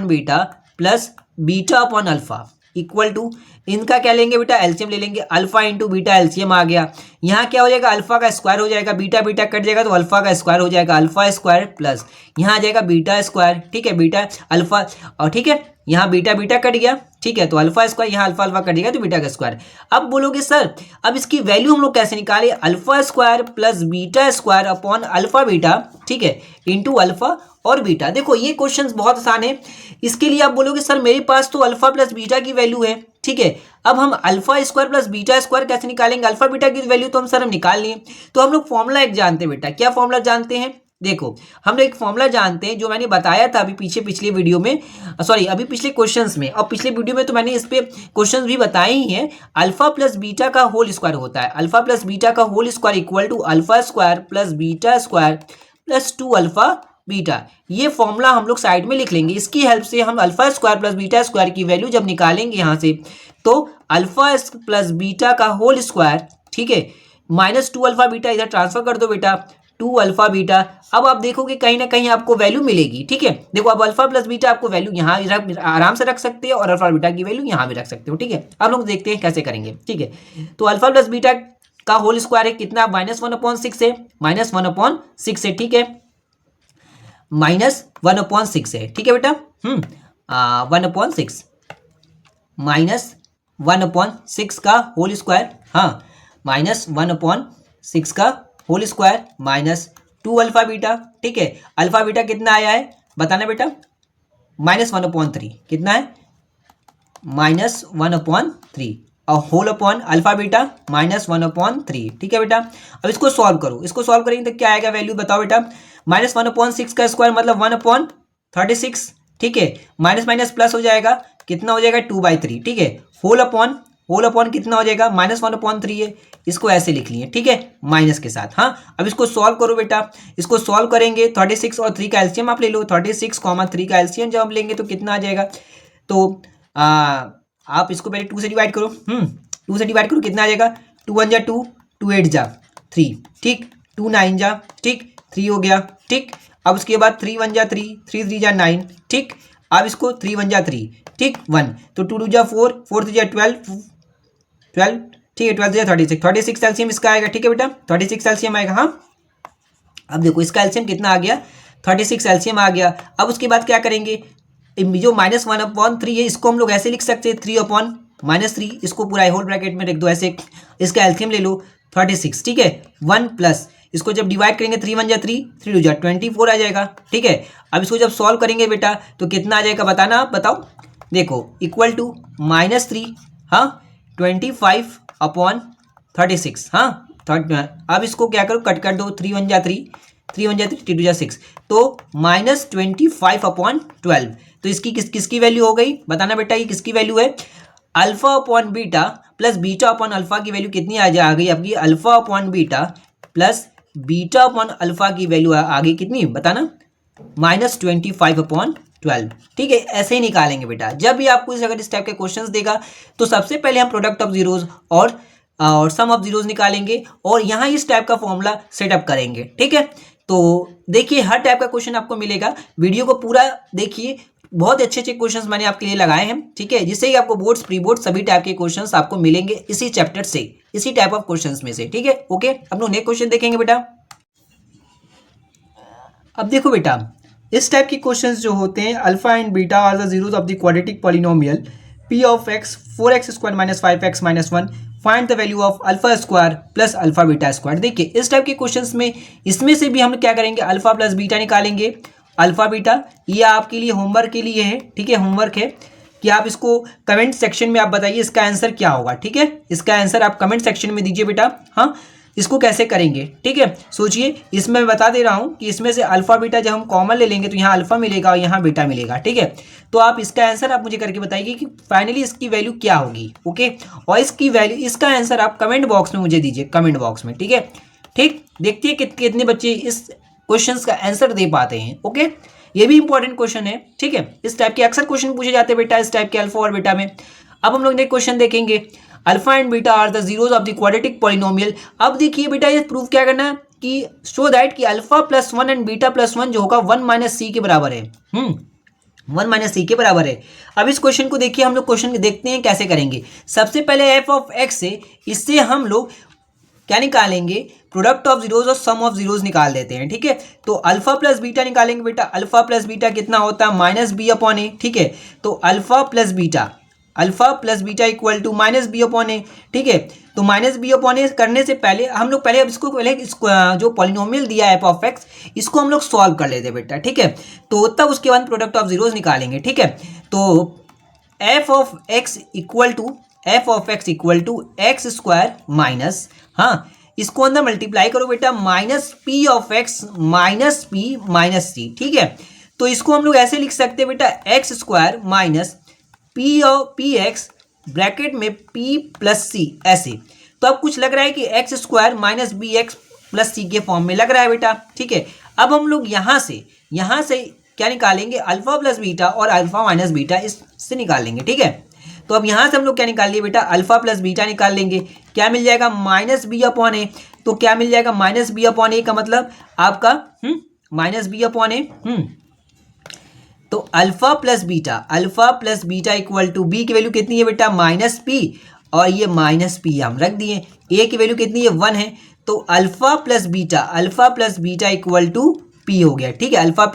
A: beta plus beta upon alpha equal to, इनका क्या लेंगे बेटा, एलसीएम ले लेंगे, अल्फा इंटू बीटा एलसीएम आ गया, यहाँ क्या हो जाएगा, अल्फा का स्क्वायर हो जाएगा, बीटा बीटा कट जाएगा तो अल्फा का स्क्वायर हो जाएगा, अल्फा स्क्वायर प्लस यहाँ आ जाएगा बीटा स्क्वायर, ठीक है, बीटा अल्फा, और ठीक है यहाँ बीटा बीटा कट गया, ठीक है, तो अल्फा स्क्वायर, यहाँ अल्फा अल्फा कट गया तो बीटा का स्क्वायर। अब बोलोगे सर अब इसकी वैल्यू हम लोग कैसे निकाले, alpha square plus beta square upon alpha beta, ठीक है, इंटू अल्फा और बीटा। देखो ये क्वेश्चंस बहुत आसान है, इसके लिए आप बोलोगे सर मेरे पास तो अल्फा प्लस बीटा की वैल्यू है, ठीक है, अब हम alpha square plus beta square कैसे निकालेंगे, अल्फा बीटा की वैल्यू तो हम निकाल लिए, तो हम लोग फॉर्मूला एक जानते हैं बेटा, क्या फॉर्मूला जानते हैं, देखो हम लोग एक फॉर्मूला जानते हैं जो मैंने बताया था अभी पिछले वीडियो में, सॉरी अभी पिछले क्वेश्चंस में, और पिछले वीडियो में तो मैंने इस पे क्वेश्चंस भी बताए ही हैं। अल्फा प्लस बीटा का होल स्क्वायर होता है, अल्फा प्लस बीटा का whole square equal to alpha square plus beta square plus 2 alpha beta. ये फॉर्मूला हम लोग साइड में लिख लेंगे, इसकी हेल्प से हम alpha square plus beta square की वैल्यू जब निकालेंगे यहाँ से, तो अल्फा प्लस बीटा का होल स्क्वायर, ठीक है, -2 अल्फा बीटा इधर ट्रांसफर कर दो बेटा, 2 अल्फा बीटा। अब आप देखोगे कहीं ना कहीं आपको वैल्यू मिलेगी, ठीक है, देखो अब अल्फा प्लस बीटा आपको वैल्यू यहाँ आराम से रख सकते हैं, और अल्फा बीटा की वैल्यू यहाँ भी रख सकते हो, ठीक है। अब लोग देखते हैं कैसे करेंगे, ठीक है। तो अल्फा प्लस बीटा का होल स्क्वायर है कितना, -1/6 है, -1/6 है, ठीक है, -1/6 है, ठीक है बेटा, 1/6 -1/6 का होल स्क्वायर, हाँ, -1/6 का होल स्क्वायर -2 अल्फा बीटा, ठीक है, अल्फा बीटा कितना आया है बताना बेटा, -1/3 कितना है, -1/3, होल अपॉन अल्फा बीटा -1/3। ठीक है बेटा, अब इसको सॉल्व करो, इसको सॉल्व करेंगे तो क्या आएगा वैल्यू बताओ बेटा। -1/6 का स्क्वायर मतलब 1/36। ठीक है, माइनस माइनस प्लस हो जाएगा, कितना हो जाएगा 2/3। ठीक है, होल अपॉन कितना हो जाएगा -1/3 है, इसको ऐसे लिख लिए। ठीक है, माइनस के साथ। हाँ, अब इसको सॉल्व करो बेटा, इसको सॉल्व करेंगे 36 और 3 का एलसीएम आप ले लो। 36, 3 का एलसीएम जब हम लेंगे तो कितना आ जाएगा, तो आप इसको पहले 2 से डिवाइड करो। 2 से डिवाइड करो, कितना आ जाएगा, 2 1 जा 2, 2 8 जा 3। ठीक, 2 9 जा, ठीक, 3 हो गया। ठीक, अब उसके बाद 3 1 जा 3, 3 3 जा 9। ठीक, अब इसको 3 1 जा 3, ठीक 1, तो 2 2 जा 4, 4 3 जा 12, 12। ठीक है, 12 जा 36, 36 एलसीएम इसका आएगा। ठीक है बेटा, 36 एलसीएम आएगा। हाँ, अब देखो इसका एलसीएम कितना आ गया, 36 एलसीएम आ गया। अब उसके बाद क्या करेंगे, जो -1/3 है इसको हम लोग ऐसे लिख सकते हैं 3/-3, इसको पूरा होल ब्रैकेट में रख दो ऐसे। इसका एलसीएम ले लो 36। ठीक है, 1 प्लस इसको जब डिवाइड करेंगे 3 1 जा 3, 3 2 जा 24 आ जाएगा। ठीक है, अब इसको जब सॉल्व करेंगे बेटा तो कितना आ जाएगा बताना, आप बताओ। देखो इक्वल टू -3, हाँ 25/36। हाँ, अब इसको क्या करो, कट कर दो, 3 1 जा 3, 3 1 जा 3, 3 2 जा 6, तो -25/12। तो इसकी किसकी वैल्यू हो गई बताना बेटा, ये किसकी वैल्यू है, alpha upon beta plus beta upon alpha की वैल्यू कितनी आ गई आपकी, alpha upon beta plus beta upon alpha की वैल्यू आ गई कितनी बताना, -25/12। ठीक है, ऐसे ही निकालेंगे बेटा। जब भी आपको अगर इस टाइप के क्वेश्चंस देगा तो सबसे पहले हम प्रोडक्ट ऑफ जीरोज और सम ऑफ जीरोज निकालेंगे और यहाँ इस टाइप का फॉर्मूला सेटअप करेंगे। ठीक है, तो देखिए हर टाइप का क्वेश्चन आपको मिलेगा, वीडियो को पूरा देखिए, बहुत अच्छे अच्छे क्वेश्चंस मैंने आपके लिए लगाए हैं। ठीक है, जिससे ही आपको बोर्ड्स प्री बोर्ड सभी टाइप के क्वेश्चंस आपको मिलेंगे इसी चैप्टर से, इसी टाइप ऑफ क्वेश्चंस में से। ठीक है, ओके, अब लोग नेक्स्ट क्वेश्चन देखेंगे बेटा। अब देखो बेटा, इस टाइप के क्वेश्चंस जो होते हैं, alpha and beta are the zeros of the quadratic polynomial p of x 4x square minus 5x minus 1, find the value of alpha square plus alpha beta square. देखिए इस टाइप के questions में इसमें से भी हम क्या करेंगे, अल्फा प्लस बीटा निकालेंगे। अल्फा बीटा ये आपके लिए होमवर्क के लिए है। ठीक है, होमवर्क है कि आप इसको कमेंट सेक्शन में आप बताइए इसका आंसर क्या होगा। ठीक है, इसका आंसर आप कमेंट सेक्शन में दीजिए बेटा। हाँ, इसको कैसे करेंगे, ठीक है, सोचिए। इसमें मैं बता दे रहा हूं कि इसमें से अल्फा बीटा जब हम कॉमन ले लेंगे तो यहाँ अल्फा मिलेगा और यहाँ बीटा मिलेगा। ठीक है, तो आप इसका आंसर आप मुझे करके बताइए कि फाइनली इसकी वैल्यू क्या होगी। ओके, और इसकी वैल्यू, इसका आंसर आप कमेंट बॉक्स में मुझे दीजिए, कमेंट बॉक्स में। ठीक है, ठीक, देखते हैं कितने बच्चे इस क्वेश्चन का आंसर दे पाते हैं। ओके, ये भी इंपॉर्टेंट क्वेश्चन है। ठीक है, इस टाइप के अक्सर क्वेश्चन पूछे जाते हैं बेटा, इस टाइप के अल्फा और बीटा में। अब हम लोग नेक्स्ट क्वेश्चन देखेंगे, alpha and beta are the zeros of the quadratic polynomial. अब देखिए बेटा, ये प्रूफ क्या करना है कि शो दैट कि alpha plus 1 and beta plus 1 जो होगा 1 माइनस सी के बराबर है। 1 माइनस सी के बराबर है। अब इस क्वेश्चन को देखिए, हम लोग क्वेश्चन देखते हैं कैसे करेंगे। सबसे पहले एफ ऑफ एक्स से, इससे हम लोग क्या निकालेंगे, प्रोडक्ट ऑफ जीरोस और सम ऑफ जीरोस निकाल देते हैं। ठीक है, तो अल्फा प्लस बीटा निकालेंगे बेटा। अल्फा प्लस बीटा कितना होता है, माइनस बी अपॉन ए। ठीक है, तो alpha plus beta equal to minus b upon a. ठीक है, तो माइनस बी अपॉन ए करने से पहले हम लोग पहले इसको जो पॉलिनोमियल दिया है एफ ऑफ एक्स, इसको हम लोग सॉल्व कर लेते हैं बेटा। ठीक है, तो तब उसके बाद प्रोडक्ट ऑफ जीरोस निकालेंगे। ठीक है, तो f of x equal to x square minus, हाँ इसको अंदर मल्टीप्लाई करो बेटा, minus p of x minus p minus c. ठीक है, तो इसको हम लोग ऐसे लिख सकते हैं बेटा, x square minus p x bracket में पी प्लस सी, ऐसे। तो अब कुछ लग रहा है कि x square minus b x plus c के फॉर्म में लग रहा है बेटा। ठीक है, अब हम लोग यहाँ से क्या निकालेंगे, अल्फा प्लस बीटा और अल्फा माइनस बीटा इससे निकाल लेंगे। ठीक है, तो अब यहाँ से हम लोग क्या निकाल लिए बेटा, अल्फा प्लस बीटा निकाल लेंगे। क्या मिल जाएगा, माइनस बी अपॉन ए। तो क्या मिल जाएगा, माइनस बी अपॉन ए का मतलब आपका माइनस बी अपॉन ए। तो alpha plus beta equal to B की वैल्यू कितनी है बेटा, माइनस पी, और ये माइनस पी हम रख दिए। ए की वैल्यू कितनी है, 1 है। तो alpha plus beta equal to P हो गया। ठीक है, alpha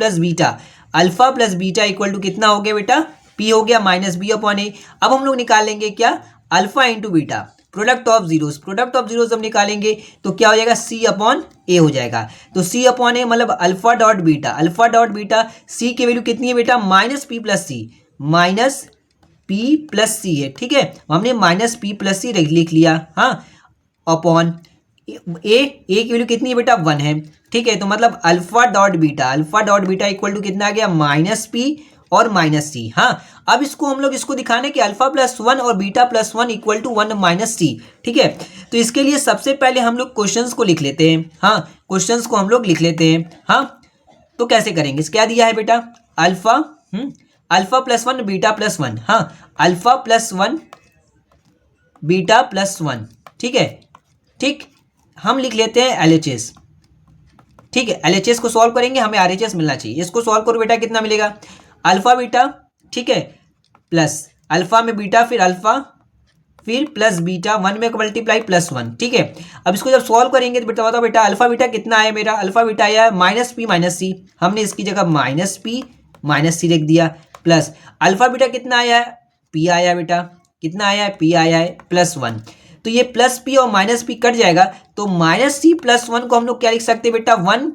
A: plus beta equal to कितना हो गया बेटा, पी हो गया, माइनस बी अपॉन ए। अब हम लोग निकालेंगे क्या, alpha into beta, product of zeros हम निकालेंगे तो क्या हो जाएगा, सी अपॉन ए हो जाएगा। तो सी अपॉन ए मतलब अल्फा डॉट बीटा, सी की वैल्यू कितनी है बेटा, माइनस पी प्लस सी, माइनस पी प्लस सी है, ठीक है, हमने माइनस पी प्लस सी लिख लिया, हाँ, अपॉन ए की वैल्यू कितनी है बेटा 1 है, ठीक है, तो मतलब alpha dot beta equal to कितना आ गया माइनस पी और माइनस सी। हाँ, अब इसको हम लोग इसको दिखाना है कि अल्फा प्लस 1 और beta plus 1 equal to 1 minus c, ठीक है। तो इसके लिए सबसे पहले हम लोग क्वेश्चंस को लिख लेते हैं, हाँ, क्वेश्चंस को हम लोग लिख लेते हैं, हाँ। तो कैसे करेंगे, क्या दिया है बेटा, अल्फा प्लस 1 बीटा प्लस 1, हाँ, अल्फा प्लस 1 बीटा प्लस 1, ठीक है, ठीक। हम लिख लेते हैं LHS, ठीक है, LHS को सॉल्व करेंगे, हमें RHS मिलना चाहिए। इसको सॉल्व करो बेटा, कितना मिलेगा, अल्फा बीटा, ठीक है, प्लस अल्फा में बीटा, फिर अल्फा, फिर प्लस बीटा, 1 में मल्टीप्लाई प्लस 1, ठीक है। अब इसको जब सॉल्व करेंगे तो बेटा बताओ बेटा अल्फा बीटा कितना आया मेरा, अल्फा बीटा आया माइनस पी माइनस सी, हमने इसकी जगह माइनस पी माइनस सी लिख दिया, प्लस अल्फा बीटा कितना आया है, पी आया बेटा, कितना आया है, पी आया है प्लस 1, तो ये प्लस पी और माइनस पी कट जाएगा, तो माइनस सी प्लस 1 को हम लोग क्या लिख सकते हैं बेटा 1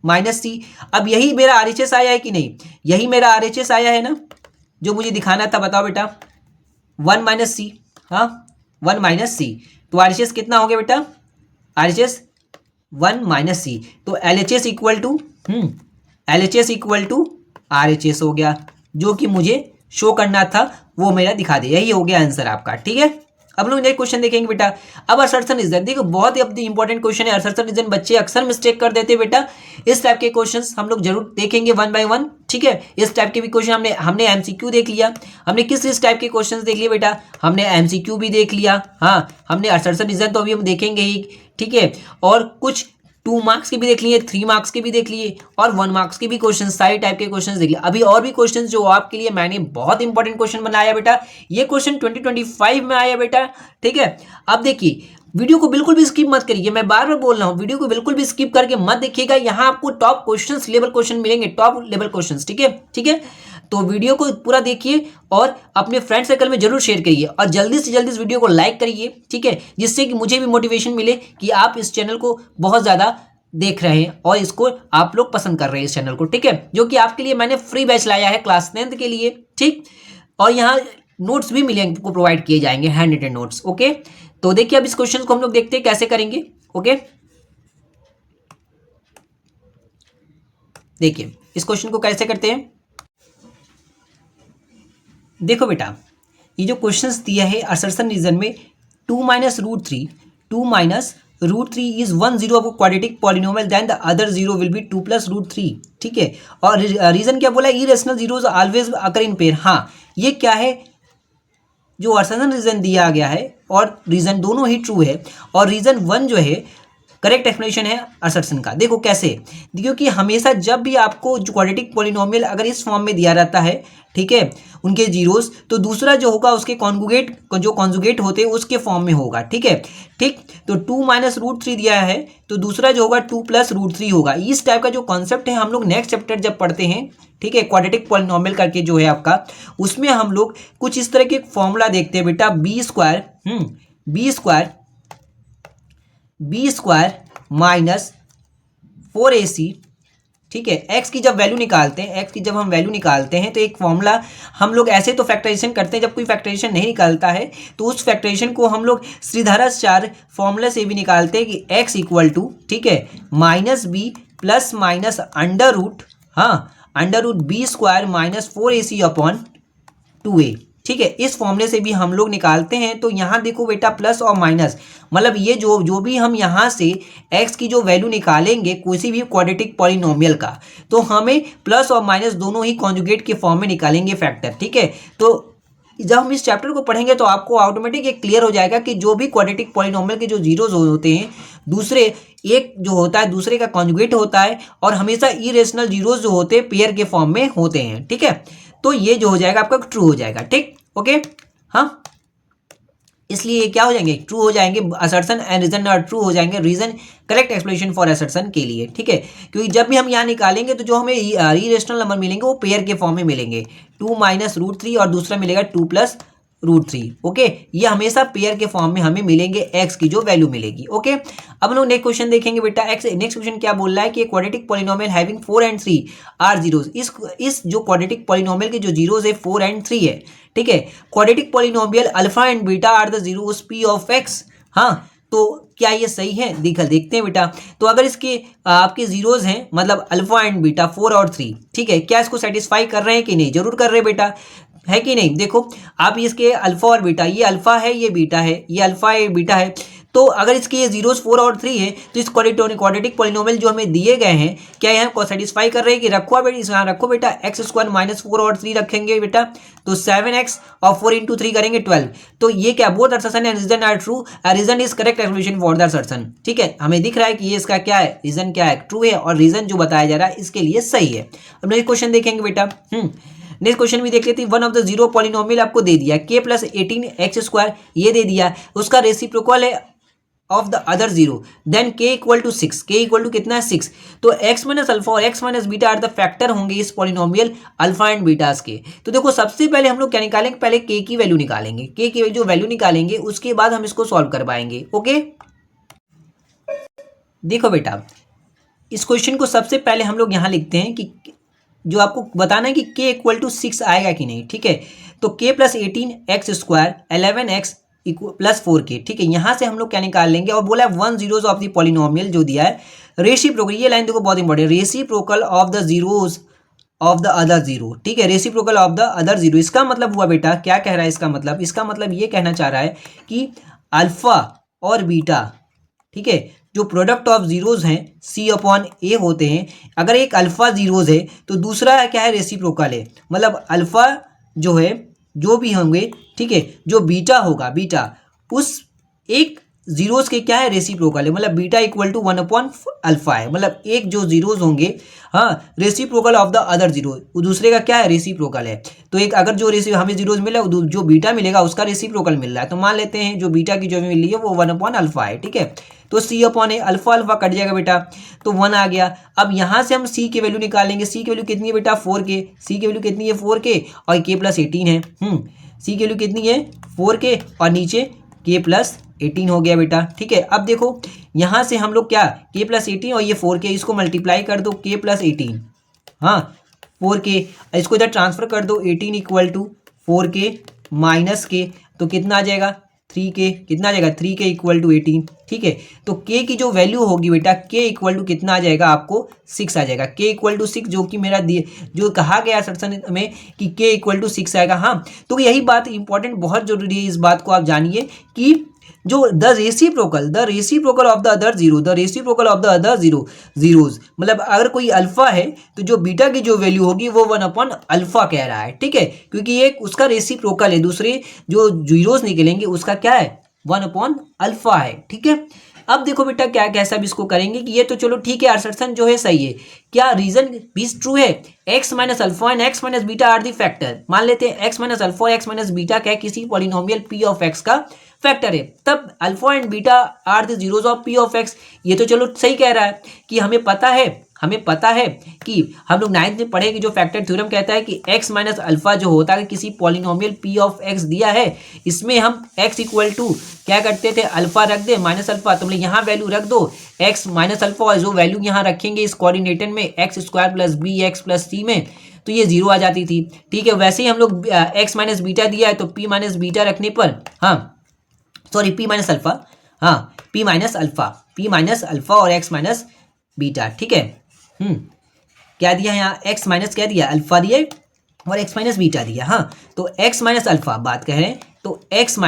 A: माइनस सी। अब यही मेरा RHS आया है कि नहीं, यही मेरा RHS आया है ना, जो मुझे दिखाना था, बताओ बेटा 1 माइनस सी, हाँ 1 माइनस सी, तो RHS कितना हो गया बेटा, RHS 1 माइनस सी, तो LHS equal to LHS equal to RHS हो गया, जो कि मुझे शो करना था वो मेरा दिखा दे, यही हो गया आंसर आपका, ठीक है। अब लोग नेक्स्ट क्वेश्चन देखेंगे बेटा। अब असर्शन रीजन, देखो बहुत ही इंपॉर्टेंट क्वेश्चन है असर्शन रीजन, बच्चे अक्सर मिस्टेक कर देते हैं बेटा। इस टाइप के क्वेश्चंस हम लोग जरूर देखेंगे 1 बाय 1, ठीक है। इस टाइप के भी क्वेश्चन हमने MCQ देख लिया, हमने किस टाइप के क्वेश्चंस देख लिए बेटा, हमने MCQ भी देख लिया, हाँ, हमने असर्शन रीजन तो अभी हम देखेंगे ही, ठीक है, और कुछ 2 मार्क्स के भी देख लिए, 3 मार्क्स के भी देख लिए, और 1 मार्क्स के भी क्वेश्चन, सारे टाइप के क्वेश्चन देख लिए। अभी और भी क्वेश्चन जो आपके लिए मैंने बहुत इंपॉर्टेंट क्वेश्चन बनाया बेटा, ये क्वेश्चन 2025 में आया बेटा, ठीक है। अब देखिए वीडियो को बिल्कुल भी स्किप मत करिए, मैं बार बार बोल रहा हूँ, वीडियो को बिल्कुल भी स्किप करके मत देखिएगा, यहाँ आपको टॉप क्वेश्चंस लेवल क्वेश्चन मिलेंगे, टॉप लेवल क्वेश्चंस, ठीक है, ठीक है। तो वीडियो को पूरा देखिए और अपने फ्रेंड सर्कल में जरूर शेयर करिए, और जल्दी से जल्दी इस वीडियो को लाइक करिए, ठीक है, जिससे कि मुझे भी मोटिवेशन मिले कि आप इस चैनल को बहुत ज़्यादा देख रहे हैं और इसको आप लोग पसंद कर रहे हैं इस चैनल को, ठीक है, जो कि आपके लिए मैंने फ्री बैच लाया है क्लास 10th के लिए, ठीक। और यहाँ नोट्स भी मिलेंगे, को प्रोवाइड किए जाएंगे, हैंड रिटन नोट्स, ओके। तो देखिए अब इस क्वेश्चन को हम लोग देखते हैं कैसे करेंगे, ओके। देखिए इस क्वेश्चन को कैसे करते हैं, देखो बेटा ये जो क्वेश्चंस दिया है असर्शन रीजन में 2 minus root 3, 2 minus root 3 is 1 0 of quadratic polynomial, then the other 0 will be 2 plus root 3, ठीक है। और रीजन क्या बोला, irrational zeros always occur in pair, हाँ ये क्या है, जो असर्शन रीजन दिया गया है और रीजन दोनों ही ट्रू है, और रीजन 1 जो है करेक्ट एक्सप्लेनेशन है असर्शन का। देखो कैसे, क्योंकि हमेशा जब भी आपको जो क्वाड्रेटिक पॉलिनोमियल अगर इस फॉर्म में दिया रहता है, ठीक है, उनके जीरोस, तो दूसरा जो होगा उसके कॉन्जुगेट, जो कॉन्जुगेट होते हैं उसके फॉर्म में होगा, ठीक है, ठीक। तो 2 माइनस रूट 3 दिया है, तो दूसरा जो होगा 2 प्लस रूट 3 होगा। इस टाइप का जो कॉन्सेप्ट है हम लोग नेक्स्ट चैप्टर जब पढ़ते हैं, ठीक है, क्वाड्रेटिक पॉलिनोमियल करके जो है आपका, उसमें हम लोग कुछ इस तरह के फॉर्मूला देखते हैं बेटा, बी स्क्वायर माइनस 4ac, ठीक है। एक्स की जब वैल्यू निकालते हैं, एक्स की जब हम वैल्यू निकालते हैं तो एक फॉर्मूला हम लोग ऐसे तो फैक्टराइजेशन करते हैं, जब कोई फैक्टराइजेशन नहीं निकालता है तो उस फैक्टराइजेशन को हम लोग श्रीधराचार्य फॉर्मूला से भी निकालते हैं कि एक्स इक्वल टू, ठीक है, minus b plus minus under root, हाँ, under root b square minus 4ac upon 2a, ठीक है। इस फॉर्मूले से भी हम लोग निकालते हैं। तो यहाँ देखो बेटा प्लस और माइनस, मतलब ये जो भी हम यहाँ से x की जो वैल्यू निकालेंगे किसी भी क्वाड्रेटिक पॉलिनोमियल का, तो हमें प्लस और माइनस दोनों ही कॉन्जुगेट के फॉर्म में निकालेंगे फैक्टर, ठीक है। तो जब हम इस चैप्टर को पढ़ेंगे तो आपको ऑटोमेटिक एक क्लियर हो जाएगा कि जो भी क्वाड्रेटिक पॉलिनोमियल के जो जीरोज होते हैं, दूसरे एक जो होता है दूसरे का कॉन्जुगेट होता है, और हमेशा इरेशनल जीरोज जो होते हैं पेयर के फॉर्म में होते हैं, ठीक है। तो ये जो हो जाएगा आपका ट्रू हो जाएगा, ठीक, ओके, हाँ, इसलिए क्या हो जाएंगे, ट्रू हो जाएंगे, assertion and reason are true हो जाएंगे, reason correct explanation for assertion के लिए, ठीक है। क्योंकि जब भी हम यहाँ निकालेंगे तो जो हमें इरेशनल नंबर मिलेंगे वो पेयर के फॉर्म में मिलेंगे, 2 माइनस रूट 3 और दूसरा मिलेगा 2 प्लस √3। ओके, ये हमेशा पेयर के फॉर्म में हमें मिलेंगे एक्स की जो वैल्यू मिलेगी। ओके, अब हम लोग नेक्स्ट क्वेश्चन देखेंगे बेटा। नेक्स्ट क्वेश्चन क्या बोल रहा है कि quadratic polynomial having 4 and 3 are zeros. इस जो क्वाड्रेटिक पॉलिनोमियल के जो जीरोज है 4 एंड 3 है, ठीक है। Quadratic polynomial alpha and beta are the zeros P of X. हाँ, तो क्या ये सही है? देखते हैं बेटा। तो अगर इसके आपके जीरोज हैं मतलब अल्फा एंड बीटा 4 और 3, ठीक है, क्या इसको सेटिस्फाई कर रहे हैं कि नहीं? जरूर कर रहे हैं बेटा, है कि नहीं? देखो आप इसके अल्फा और बीटा, ये अल्फा है ये बीटा है, ये अल्फा है ये बीटा है, तो अगर इसके ये जीरोस 4 और 3 है तो इस क्वाड्रेटिक पॉलिनोमियल जो हमें दिए गए हैं क्या यहाँ को सेटिस्फाई कर रहे हैं कि रखो बेटा, रखो बेटा एक्स स्क्वायर माइनस 4 और 3 रखेंगे बेटा तो 7x और 4 इंटू 3 करेंगे 12। तो ये क्या both assertion and reason are true, reason is correct explanation for the assertion. ठीक है, हमें दिख रहा है कि ये इसका क्या है, रीजन क्या है, ट्रू है, और रीजन जो बताया जा रहा है इसके लिए सही है। अब नेक्स्ट क्वेश्चन देखेंगे बेटा। नेक्स्ट क्वेश्चन भी देख लेते हैं। One of the zero polynomial आपको दे दिया k प्लस 18x स्क्वायर, ये दे दिया, उसका रेसिप्रोकल है of the other zero, then k equal to 6, k equal to कितना है 6। तो x माइनस अल्फा और x minus beta are the factor होंगे इस पॉलिनोमियल अल्फा एंड बीटास के। तो देखो सबसे पहले हम लोग क्या निकालेंगे, पहले k की वैल्यू निकालेंगे, k की जो वैल्यू निकालेंगे उसके बाद हम इसको सॉल्व कर पाएंगे। ओके, देखो बेटा इस क्वेश्चन को सबसे पहले हम लोग यहाँ लिखते हैं कि जो आपको बताना है कि k इक्वल टू 6 आएगा कि नहीं। ठीक है, तो k plus 18x square 11x plus 4k, ठीक है, यहाँ से हम लोग क्या निकाल लेंगे, और बोला है one zeros of the polynomial जो दिया है रेसिप्रोकल, ये लाइन देखो बहुत important, reciprocal of the zeros of the other zero. ठीक है, reciprocal of the other zero, इसका मतलब हुआ बेटा क्या कह रहा है, इसका मतलब ये कहना चाह रहा है कि अल्फा और बीटा, ठीक है, जो प्रोडक्ट ऑफ जीरोज हैं c अपॉन ए होते हैं, अगर एक अल्फा जीरोज है तो दूसरा क्या है, रेसिप्रोकल है, मतलब अल्फा जो है जो भी होंगे, ठीक है, जो बीटा होगा, बीटा उस एक जीरोज के क्या है, रेसिप्रोकल है, मतलब beta equal to 1 upon alpha है, मतलब एक जो जीरोज होंगे, हाँ, reciprocal of the other zero, दूसरे का क्या है, रेसिप्रोकल है। तो एक अगर जो हमें जीरोज मिला जो बीटा मिलेगा उसका रेसिप्रोकल मिल रहा है, तो मान लेते हैं जो बीटा की जो मिल रही है वो 1 अपॉन अल्फा है। ठीक है, तो c upon A, alpha alpha cut जाएगा बेटा, तो 1 आ गया। अब यहाँ से हम c की वैल्यू निकालेंगे, c की वैल्यू कितनी है बेटा 4k, c की वैल्यू कितनी है 4k और k प्लस 18 है। c की वैल्यू कितनी है 4k और नीचे k प्लस 18 हो गया बेटा। ठीक है, अब देखो यहाँ से हम लोग क्या, k प्लस 18 और ये 4k, इसको मल्टीप्लाई कर दो k प्लस 18, हाँ 4k, इसको इधर ट्रांसफर कर दो, 18 equal to 4k minus k, तो कितना आ जाएगा 3k, कितना आ जाएगा 3k इक्वल टू 18। ठीक है, तो k की जो वैल्यू होगी बेटा k इक्वल टू कितना आ जाएगा, आपको 6 आ जाएगा, k इक्वल टू 6, जो कि मेरा जो कहा गया सेक्शन में कि k इक्वल टू 6 आएगा। हाँ, तो यही बात इंपॉर्टेंट, बहुत जरूरी है, इस बात को आप जानिए कि जो the reciprocal of the other zero, zeros, मतलब अगर कोई अल्फा है तो जो बीटा की जो वैल्यू होगी वो 1 अपॉन अल्फा कह रहा है। ठीक है, क्योंकि ये उसका रेसिप्रोकल है, दूसरे जो जीरोज निकलेंगे उसका क्या है 1 अपॉन अल्फा है। ठीक है, अब देखो बेटा क्या कैसा भी इसको करेंगे कि ये तो चलो ठीक है, असर्शन जो है सही है, क्या रीजन भी ट्रू है, x minus alpha and x minus beta are the factor, मान लेते हैं x माइनस अल्फा और x माइनस बीटा क्या है, किसी पॉलिनोमियल p ऑफ x का फैक्टर है, तब alpha and beta are the zeros of p of x। ये तो चलो सही कह रहा है कि हमें पता है कि हम लोग 9th में पढ़े कि जो फैक्टर थ्योरम कहता है कि x माइनस अल्फा जो होता है किसी पॉलिनोमियल p ऑफ x दिया है, इसमें हम x इक्वल टू क्या करते थे, अल्फा रख दे माइनस अल्फा, तुम लोग यहाँ वैल्यू रख दो x माइनस अल्फा, और जो वैल्यू यहाँ रखेंगे इस कोऑर्डिनेटर में x square plus b x plus c में, तो ये 0 आ जाती थी। ठीक है, वैसे ही हम लोग x माइनस बीटा दिया है तो p माइनस बीटा रखने पर, हाँ सॉरी p माइनस अल्फा, हाँ p माइनस अल्फा और x माइनस बीटा। ठीक है, क्या दिया यहाँ x माइनस क्या दिया, अल्फा दिया और x माइनस बीटा दिया। हाँ, तो x माइनस अल्फा बात कह रहे हैं, तो x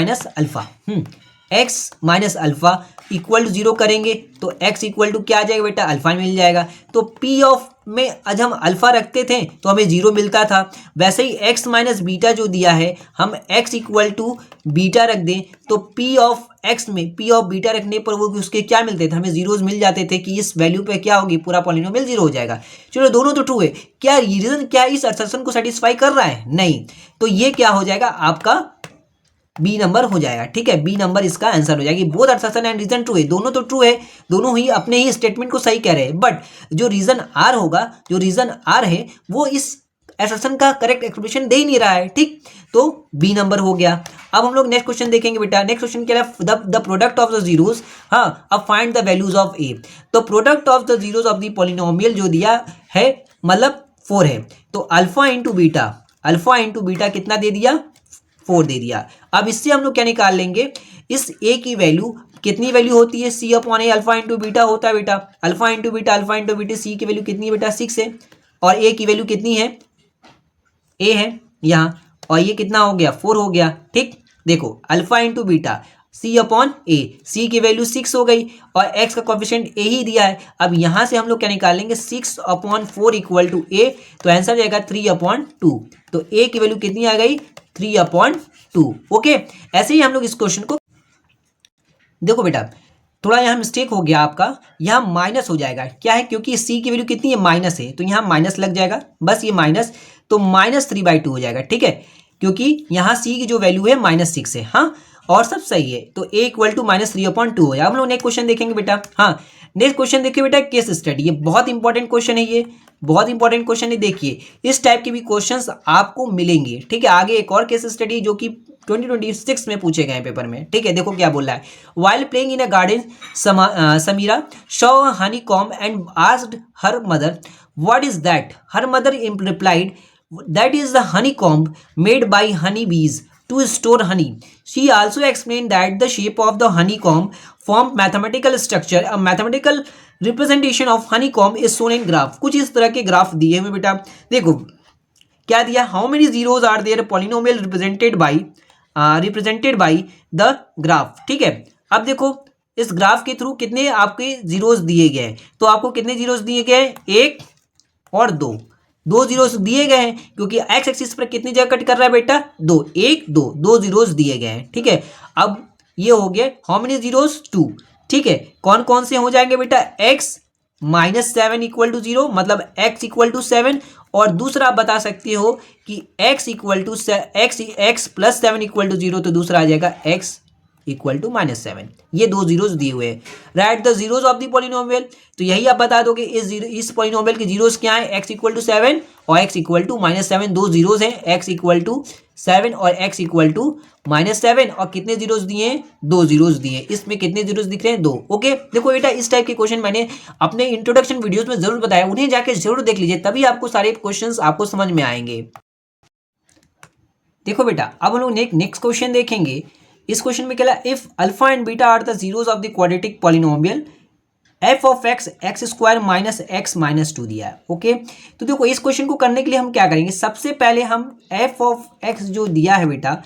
A: minus alpha equal to 0 करेंगे तो x इक्वल टू क्या आ जाएगा बेटा, अल्फा मिल जाएगा। तो p ऑफ में आज हम अल्फा रखते थे तो हमें 0 मिलता था, वैसे ही x माइनस बीटा जो दिया है हम x इक्वल टू बीटा रख दें तो p ऑफ x में p ऑफ बीटा रखने पर वो उसके क्या मिलते थे, हमें जीरोज मिल जाते थे कि इस वैल्यू पे क्या होगी, पूरा पॉलिनोमियल 0 हो जाएगा। चलो दोनों तो ट्रू है, क्या रीजन क्या इस असर्शन को सेटिस्फाई कर रहा है, नहीं, तो ये क्या हो जाएगा आपका बी नंबर हो जाएगा। ठीक है, बी नंबर इसका आंसर हो जाएगी। Both assertion and reason true है, दोनों तो ट्रू है, दोनों ही अपने ही स्टेटमेंट को सही कह रहे हैं, बट जो रीजन आर है वो इस असर्शन का करेक्ट एक्सप्लेनेशन दे ही नहीं रहा है। ठीक, तो बी नंबर हो गया। अब हम लोग नेक्स्ट क्वेश्चन देखेंगे बेटा। नेक्स्ट क्वेश्चन क्या है, the product of the zeros. हाँ, अब फाइंड द वैल्यूज ऑफ ए। तो product of the zeros of the polynomial जो दिया है मतलब 4 है, तो अल्फा इंटू बीटा कितना दे दिया, 4 दे दिया। अब इससे हम लोग क्या निकाल लेंगे, इस ए की वैल्यू कितनी वैल्यू होती है, सी upon A alpha into beta होता है बेटा। अल्फा इंटू बीटा सी की वैल्यू कितनी है बेटा, 6 है, और ए की वैल्यू कितनी है, ए है यहाँ, और ये कितना हो गया, 4 हो गया। ठीक, देखो अल्फा इंटू बीटा सी अपॉन ए, सी की वैल्यू 6 हो गई और एक्स का कोफिशिएंट ए ही दिया है। अब यहाँ से हम लोग क्या निकालेंगे, 6 अपॉन 4 इक्वल टू ए, तो आंसर जाएगा 3 अपॉन 2। तो ए की वैल्यू कितनी आ गई, 3 अपॉन 2। ओके, ऐसे ही हम लोग इस क्वेश्चन को देखो बेटा, थोड़ा यहाँ मिस्टेक हो गया आपका, यहाँ माइनस हो जाएगा, क्या है, क्योंकि सी की वैल्यू कितनी है, माइनस है, तो यहाँ माइनस लग जाएगा, बस ये माइनस, तो -3/2 हो जाएगा। ठीक है, क्योंकि यहाँ सी की जो वैल्यू है -6 है। हाँ, और सब सही है, तो ए इक्वल टू -3/2 हो जाएगा। हम लोग नेक्स्ट क्वेश्चन देखेंगे बेटा। हाँ, नेक्स्ट क्वेश्चन देखिए बेटा, केस स्टडी। ये बहुत इंपॉर्टेंट क्वेश्चन है, ये बहुत इंपॉर्टेंट क्वेश्चन है। देखिए इस टाइप के भी क्वेश्चंस आपको मिलेंगे। ठीक है, आगे एक और केस स्टडी जो कि 2026 में पूछे गए पेपर में। ठीक है, देखो क्या बोल रहा है, while playing in a garden Samira saw honeycomb and asked her mother what is that. Her mother replied that is the honeycomb made by honeybees to store honey. She also explained that the shape of the honeycomb form mathematical structure. A mathematical representation of honeycomb is shown in graph. कुछ इस तरह के graph दिए हुए बेटा। देखो क्या दिया, how many zeros are there polynomial represented by the graph। ठीक है, अब देखो इस ग्राफ के थ्रू कितने आपके जीरोस दिए गए, तो आपको कितने जीरोस दिए गए, 1 और 2, 2 जीरोस दिए गए हैं, क्योंकि एक्स एक्सिस पर कितनी जगह कट कर रहा है बेटा, 2, 1 2 जीरोस दिए गए हैं। ठीक है, अब ये हो गया हाउ मेनी जीरोस, 2। ठीक है, कौन कौन से हो जाएंगे बेटा, x -7 इक्वल टू 0, मतलब x इक्वल टू 7, और दूसरा आप बता सकते हो कि x equal to x plus 7 equal to 0, तो दूसरा आ जाएगा x इक्वल टू -7। ये 2 जीरोस दिए हुए हैं। Right the zeros of the polynomial, तो यही आप बता दोगे इस पॉलिनोमियल के जीरोस क्या है, x इक्वल टू 7 और x इक्वल टू -7, 2 जीरोस हैं, x इक्वल टू 7 और x इक्वल टू -7, और कितने जीरोस दिए हैं, 2 जीरोस दिए हैं। इसमें कितने जीरोस दिख रहे हैं, 2। ओके, देखो बेटा इस टाइप के क्वेश्चन मैंने अपने इंट्रोडक्शन वीडियोस में जरूर बताया, उन्हें जाके जरूर देख लीजिए, तभी आपको सारे क्वेश्चंस आपको समझ में आएंगे। देखो बेटा, अब हम लोग नेक्स्ट क्वेश्चन देखेंगे। इस क्वेश्चन में क्या, if alpha and beta are the zeros of the quadratic polynomial f of x x² - x - 2 दिया है। ओके, तो देखो इस क्वेश्चन को करने के लिए हम क्या करेंगे, सबसे पहले हम f ऑफ x जो दिया है बेटा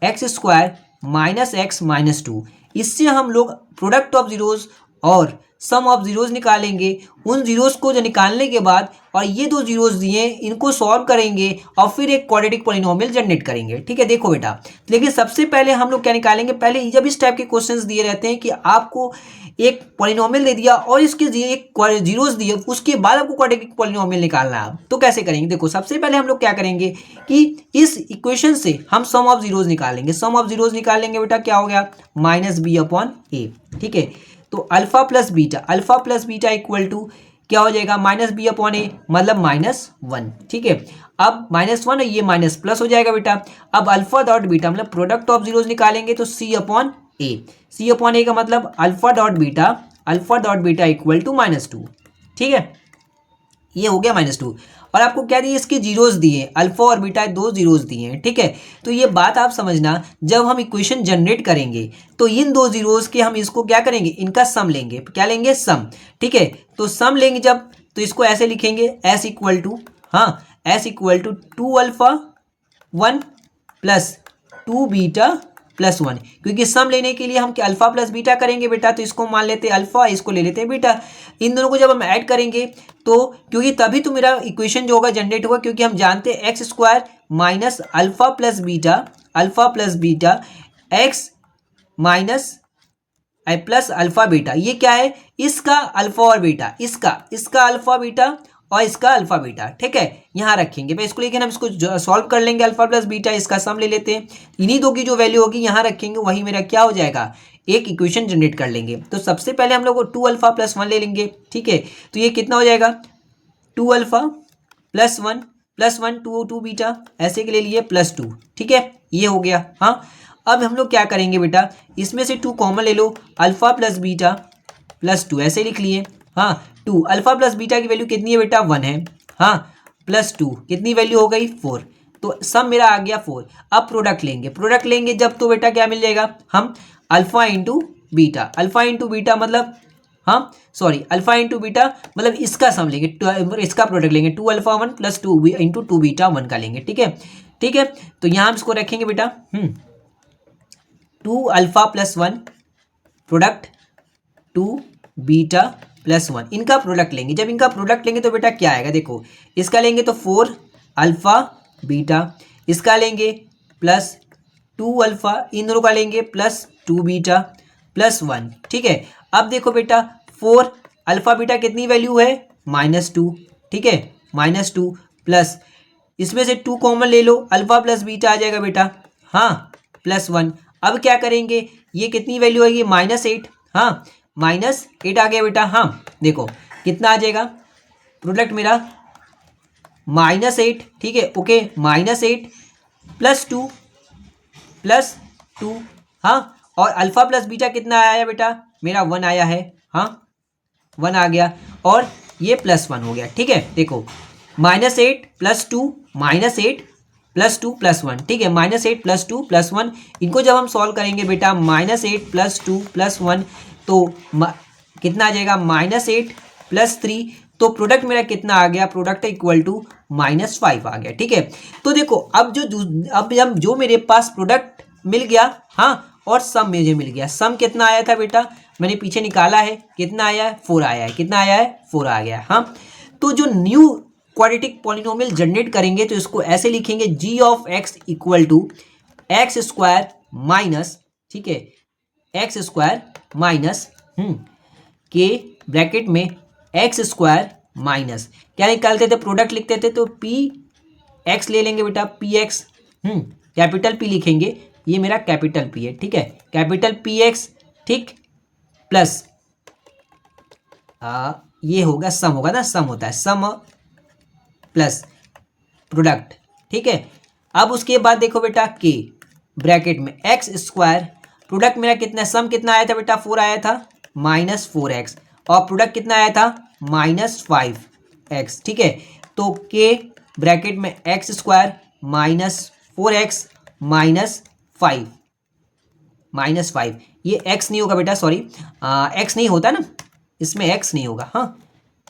A: x² - x - 2, इससे हम लोग प्रोडक्ट ऑफ जीरोस और सम ऑफ जीरोस निकालेंगे। उन जीरोस को जो निकालने के बाद और ये 2 जीरोस दिए इनको सॉल्व करेंगे और फिर एक क्वाड्रेटिक पॉलिनोमियल जनरेट करेंगे। ठीक है, देखो बेटा, लेकिन सबसे पहले हम लोग क्या निकालेंगे, पहले जब इस टाइप के क्वेश्चंस दिए रहते हैं कि आपको एक पॉलिनोमियल दे दिया और इसके एक जीरोस दिए, उसके बाद आपको क्वाड्रेटिक पॉलिनोमियल निकालना है, तो कैसे करेंगे। देखो सबसे पहले हम लोग क्या करेंगे कि इस इक्वेशन से हम सम ऑफ जीरोस निकालेंगे। सम ऑफ जीरोस निकालेंगे बेटा, क्या हो गया, -b/a। ठीक है, तो alpha plus beta equal to क्या हो जाएगा, -b/a, मतलब -1। ठीक है, अब -1 है, ये माइनस प्लस हो जाएगा बेटा। अब अल्फा डॉट बीटा मतलब प्रोडक्ट ऑफ जीरोस निकालेंगे, तो c/a का मतलब alpha dot beta equal to -2। ठीक है, ये हो गया -2, और आपको क्या दिए, इसके जीरोस दिए, अल्फा और बीटा 2 जीरोस दिए हैं। ठीक है, तो ये बात आप समझना, जब हम इक्वेशन जनरेट करेंगे तो इन 2 जीरोस के हम इसको क्या करेंगे, इनका सम लेंगे। क्या लेंगे, सम। ठीक है, तो सम लेंगे जब, तो इसको ऐसे लिखेंगे s equal to 2 alpha 1 plus 2 beta plus 1, क्योंकि सम लेने के लिए हम क्या अल्फा प्लस बीटा करेंगे बेटा, तो इसको मान लेते हैं अल्फा, इसको ले लेते हैं बीटा। इन दोनों को जब हम ऐड करेंगे तो क्योंकि तभी तो मेरा इक्वेशन जो होगा जनरेट होगा, क्योंकि हम जानते हैं x² minus alpha plus beta x minus plus alpha beta, ये क्या है, इसका अल्फा और बीटा, इसका अल्फा बीटा और इसका अल्फा बीटा। ठीक है, यहाँ रखेंगे भाई इसको, लेकिन हम इसको सॉल्व कर लेंगे, अल्फा प्लस बीटा, इसका सम ले लेते हैं, इन्हीं दो की जो वैल्यू होगी यहाँ रखेंगे, वही मेरा क्या हो जाएगा, एक इक्वेशन जनरेट कर लेंगे। तो सबसे पहले हम लोग 2 अल्फा प्लस 1 ले लेंगे। ठीक है, तो ये कितना हो जाएगा, 2 अल्फा प्लस 1 +1 2 बीटा, ऐसे के ले लिए +2, ठीक है, ये हो गया। हाँ, अब हम लोग क्या करेंगे बेटा, इसमें से 2 कॉमन ले लो, अल्फा प्लस बीटा +2 ऐसे लिख लिए। हाँ, 2 अल्फा प्लस बीटा की वैल्यू कितनी है बेटा, 1 है। हाँ, +2 कितनी वैल्यू हो गई, 4। तो सब मेरा आ गया 4। अब प्रोडक्ट लेंगे जब, तो बेटा क्या मिल जाएगा, हम अल्फा इंटू बीटा मतलब, हाँ सॉरी, अल्फा इंटू बीटा मतलब इसका सम लेंगे, इसका प्रोडक्ट लेंगे, 2 अल्फा 1 + 2 इंटू 2 बीटा 1 का लेंगे, ठीक है। ठीक है, तो यहाँ हम इसको रखेंगे बेटा 2 अल्फा + 1 प्रोडक्ट 2 बीटा +1, इनका प्रोडक्ट लेंगे। जब इनका प्रोडक्ट लेंगे तो बेटा क्या आएगा, देखो इसका लेंगे तो 4 अल्फा बीटा, इसका लेंगे +2 अल्फा, इन दोनों का लेंगे +2 बीटा +1, ठीक है। अब देखो बेटा 4 अल्फा बीटा कितनी वैल्यू है, -2, ठीक है, -2 प्लस इसमें से 2 कॉमन ले लो, अल्फा प्लस बीटा आ जाएगा बेटा, हाँ +1। अब क्या करेंगे, ये कितनी वैल्यू आएगी, -8, हाँ -8 आ गया बेटा। हाँ देखो कितना आ जाएगा प्रोडक्ट मेरा, -8, ठीक है, ओके, -8 +2 हाँ, और अल्फा प्लस बीटा कितना आया बेटा, मेरा 1 आया है। हाँ 1 आ गया, और ये +1 हो गया, ठीक है। देखो -8 +2 -8 +2 +1, ठीक है, -8 +2 +1, इनको जब हम सॉल्व करेंगे बेटा, -8 +2 +1 तो कितना आ जाएगा, -8 +3, तो प्रोडक्ट मेरा कितना आ गया, प्रोडक्ट इक्वल टू -5 आ गया, ठीक है। तो देखो अब जो मेरे पास प्रोडक्ट मिल गया, हाँ, और सम मुझे मिल गया। सम कितना आया था बेटा, मैंने पीछे निकाला है, कितना आया है, 4 आया है, कितना आया है, 4 आ गया। हाँ, तो जो न्यू क्वाड्रेटिक पॉलिनोमियल जनरेट करेंगे तो इसको ऐसे लिखेंगे, g of x equal to x² minus, ठीक है, x² माइनस के ब्रैकेट में x² माइनस, क्या निकालते थे, प्रोडक्ट लिखते थे तो px ले लेंगे बेटा, px कैपिटल P लिखेंगे, ये मेरा कैपिटल P है, ठीक है, कैपिटल px, ठीक, प्लस ये होगा सम, होगा ना, सम होता है, सम प्लस प्रोडक्ट, ठीक है। अब उसके बाद देखो बेटा के ब्रैकेट में x², प्रोडक्ट मेरा कितना, सम कितना आया था बेटा, 4 आया था, -4x, और प्रोडक्ट कितना आया था, -5x, ठीक है। तो के ब्रैकेट में x² -4x -5 ये x नहीं होगा बेटा, सॉरी x नहीं होता ना, इसमें x नहीं होगा, हाँ,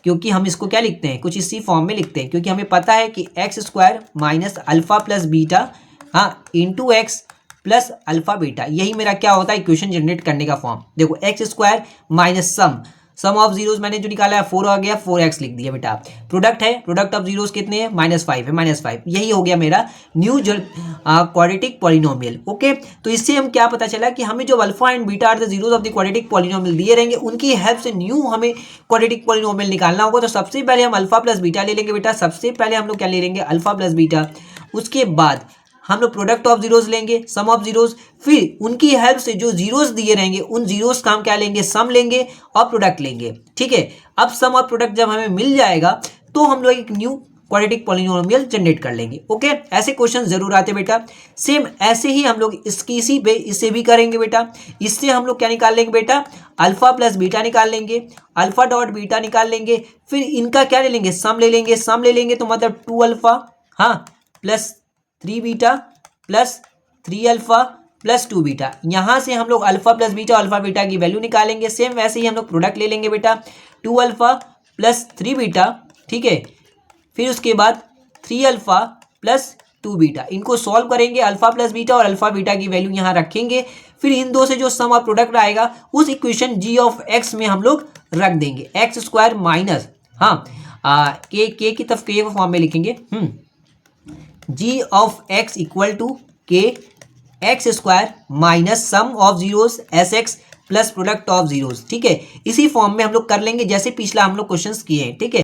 A: क्योंकि हम इसको क्या लिखते हैं, कुछ इसी फॉर्म में लिखते हैं, क्योंकि हमें पता है कि x² minus alpha plus beta, हाँ, into x plus alpha beta, यही मेरा क्या होता है, इक्वेशन जनरेट करने का फॉर्म। देखो x² minus sum of zeros मैंने जो निकाला है 4 आ गया, 4x लिख दिया बेटा। प्रोडक्ट है, प्रोडक्ट ऑफ जीरोज कितने हैं, -5 है, -5, यही हो गया मेरा न्यू क्वाड्रेटिक पॉलिनोमियल। ओके, तो इससे हम क्या पता चला कि हमें जो alpha and beta are the zeros of the quadratic polynomial दिए रहेंगे, उनकी हेल्प से न्यू हमें क्वाड्रेटिक पॉलिनोमियल निकालना होगा। तो सबसे पहले हम अल्फा प्लस बीटा ले लेंगे बेटा, सबसे पहले हम लोग क्या ले लेंगे, अल्फा प्लस बीटा, उसके बाद हम लोग प्रोडक्ट ऑफ जीरोज लेंगे, सम ऑफ जीरोज, फिर उनकी हेल्प से जो जीरोज दिए रहेंगे उन जीरोज का हम क्या लेंगे, सम लेंगे और प्रोडक्ट लेंगे, ठीक है। अब सम और प्रोडक्ट जब हमें मिल जाएगा तो हम लोग एक न्यू क्वाड्रेटिक पॉलिनोमियल जनरेट कर लेंगे। ओके, ऐसे क्वेश्चन जरूर आते बेटा। सेम ऐसे ही हम लोग इससे भी करेंगे बेटा। इससे हम लोग क्या निकाल लेंगे बेटा, अल्फा प्लस बीटा निकाल लेंगे, अल्फा डॉट बीटा निकाल लेंगे, फिर इनका क्या ले लेंगे, सम ले लेंगे। सम ले लेंगे तो मतलब 2 अल्फा, हाँ, plus 3 beta plus 3 alpha plus 2 beta. यहाँ से हम लोग alpha plus beta alpha beta की वैल्यू निकालेंगे। सेम वैसे ही हम लोग प्रोडक्ट ले लेंगे बेटा, 2 अल्फा प्लस 3 बीटा, ठीक है, फिर उसके बाद 3 अल्फा प्लस 2 बीटा। इनको सॉल्व करेंगे, अल्फा प्लस बीटा और अल्फा बीटा की वैल्यू यहाँ रखेंगे, फिर इन दो से जो सम और प्रोडक्ट आएगा उस इक्वेशन जी ऑफ एक्स में हम लोग रख देंगे, x² माइनस, हाँ, के की तरफ के फॉर्म में लिखेंगे, जी ऑफ एक्स इक्वल टू के x² minus sum of zeros SX plus product of zeros, ठीक है। इसी फॉर्म में हम लोग कर लेंगे जैसे पिछला हम लोग क्वेश्चंस किए हैं, ठीक है।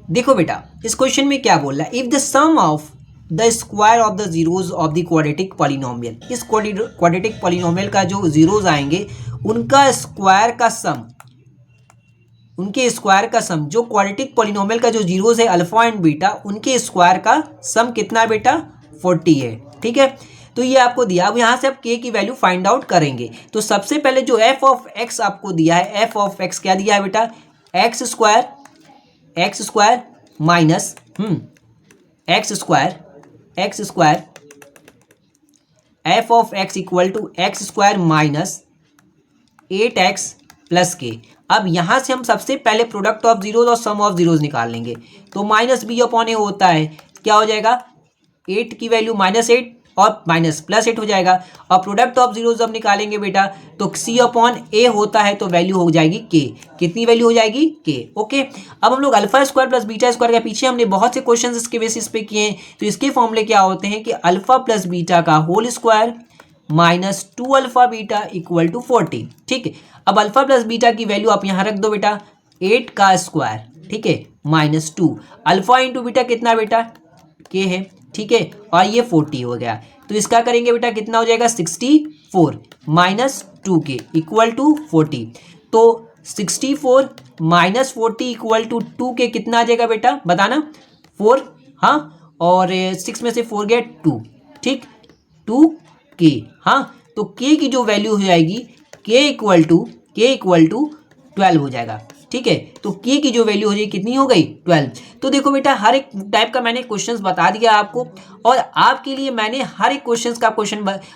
A: देखो बेटा, इस क्वेश्चन में क्या बोल रहा है, if the sum of the square of the zeros of the quadratic polynomial, इस क्वाड्रेटिक पॉलिनोमियल का जो जीरोज आएंगे उनका स्क्वायर का सम, उनके स्क्वायर का सम, जो क्वाड्रेटिक पॉलिनोमियल का जो जीरोस है अल्फा एंड बीटा, उनके स्क्वायर का सम कितना है बेटा 40 है। ठीक है, तो ये आपको दिया। अब यहाँ से आप के की वैल्यू फाइंड आउट करेंगे। तो सबसे पहले जो एफ ऑफ एक्स आपको दिया है, एफ ऑफ एक्स क्या दिया है बेटा, x square minus X square F of x equal to x square minus 8x plus K. अब यहाँ से हम सबसे पहले प्रोडक्ट ऑफ जीरोज और सम ऑफ जीरोज निकाल लेंगे। तो माइनस बी अपॉन ए होता है, क्या हो जाएगा 8 की वैल्यू -8 और माइनस +8 हो जाएगा। और प्रोडक्ट ऑफ जीरोज जब निकालेंगे बेटा तो सी अपॉन ए होता है, तो वैल्यू हो जाएगी के। कितनी वैल्यू हो जाएगी के। ओके, अब हम लोग alpha square plus beta square का पीछे हमने बहुत से क्वेश्चन इसके बेसिस पे किए हैं। तो इसके फॉर्मूले क्या होते हैं कि अल्फा प्लस बीटा का whole square minus 2 alpha beta equal to 40। ठीक है, अब अल्फा प्लस बीटा की वैल्यू आप यहाँ रख दो बेटा 8 का स्क्वायर, ठीक है, माइनस 2 अल्फा इंटू बीटा कितना बेटा के है। ठीक है, और ये 40 हो गया। तो इसका करेंगे बेटा कितना हो जाएगा 64 माइनस 2 के इक्वल टू 40। तो 64 माइनस 40 इक्वल टू 2 के कितना आ जाएगा बेटा बताना 4, हाँ, और 6 में से 4 गया 2, ठीक, 2 के, हाँ, तो के की जो वैल्यू हो जाएगी के इक्वल टू 12 हो जाएगा। ठीक है, तो के की जो वैल्यू हो जाएगी कितनी हो गई 12। तो देखो बेटा हर एक टाइप का मैंने क्वेश्चंस बता दिया आपको, और आपके लिए मैंने हर एक क्वेश्चंस का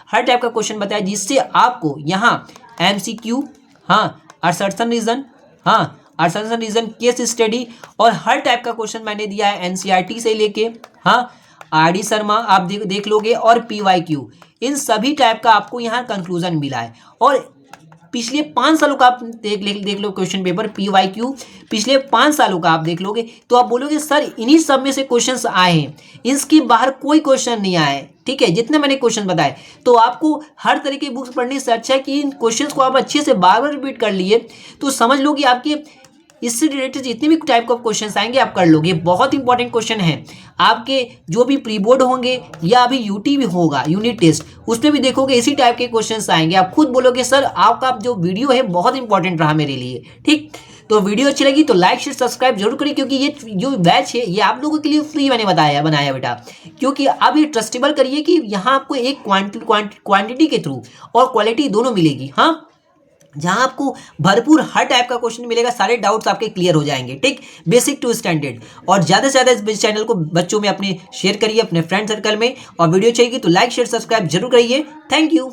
A: हर टाइप का क्वेश्चन बताया, जिससे आपको यहाँ एमसीक्यू, हाँ, असर्शन रीजन, हाँ, असर्शन रीजन, केस स्टडी और हर टाइप का क्वेश्चन मैंने दिया है एनसीईआरटी से लेके, हाँ, आरडी शर्मा आप देख लोगे, और पीवाईक्यू, इन सभी टाइप का आपको यहाँ कंक्लूजन मिला है। और पिछले 5 सालों का आप देख लो क्वेश्चन पेपर पीवाईक्यू, पिछले 5 सालों का आप देख लोगे तो आप बोलोगे सर इन्हीं सब में से क्वेश्चंस आए हैं, इसके बाहर कोई क्वेश्चन नहीं आया है। ठीक है, जितने मैंने क्वेश्चन बताए, तो आपको हर तरह की बुक्स पढ़ने से अच्छा है कि इन क्वेश्चंस को आप अच्छे से बार बार रिपीट कर लिए, तो समझ लो कि आपके इससे रिलेटेड जितने भी टाइप का क्वेश्चन आएंगे आप कर लोगे। बहुत इंपॉर्टेंट क्वेश्चन है आपके, जो भी प्री बोर्ड होंगे या अभी यूटी भी होगा यूनिट टेस्ट, उसमें भी देखोगे इसी टाइप के क्वेश्चन आएंगे। आप खुद बोलोगे सर आपका जो वीडियो है बहुत इंपॉर्टेंट रहा मेरे लिए। ठीक, तो वीडियो अच्छी लगी तो लाइक शेयर सब्सक्राइब जरूर करिए, क्योंकि ये जो बैच है ये आप लोगों के लिए फ्री मैंने बनाया बेटा, क्योंकि आप ये ट्रस्टेबल करिए कि यहाँ आपको एक क्वांटिटी के थ्रू और क्वालिटी दोनों मिलेगी, हाँ, जहां आपको भरपूर हर टाइप का क्वेश्चन मिलेगा, सारे डाउट्स आपके क्लियर हो जाएंगे। ठीक, बेसिक टू स्टैंडर्ड। और ज़्यादा से ज़्यादा इस चैनल को बच्चों में अपने शेयर करिए, अपने फ्रेंड सर्कल में, और वीडियो चाहिए तो लाइक शेयर सब्सक्राइब जरूर करिए। Thank you.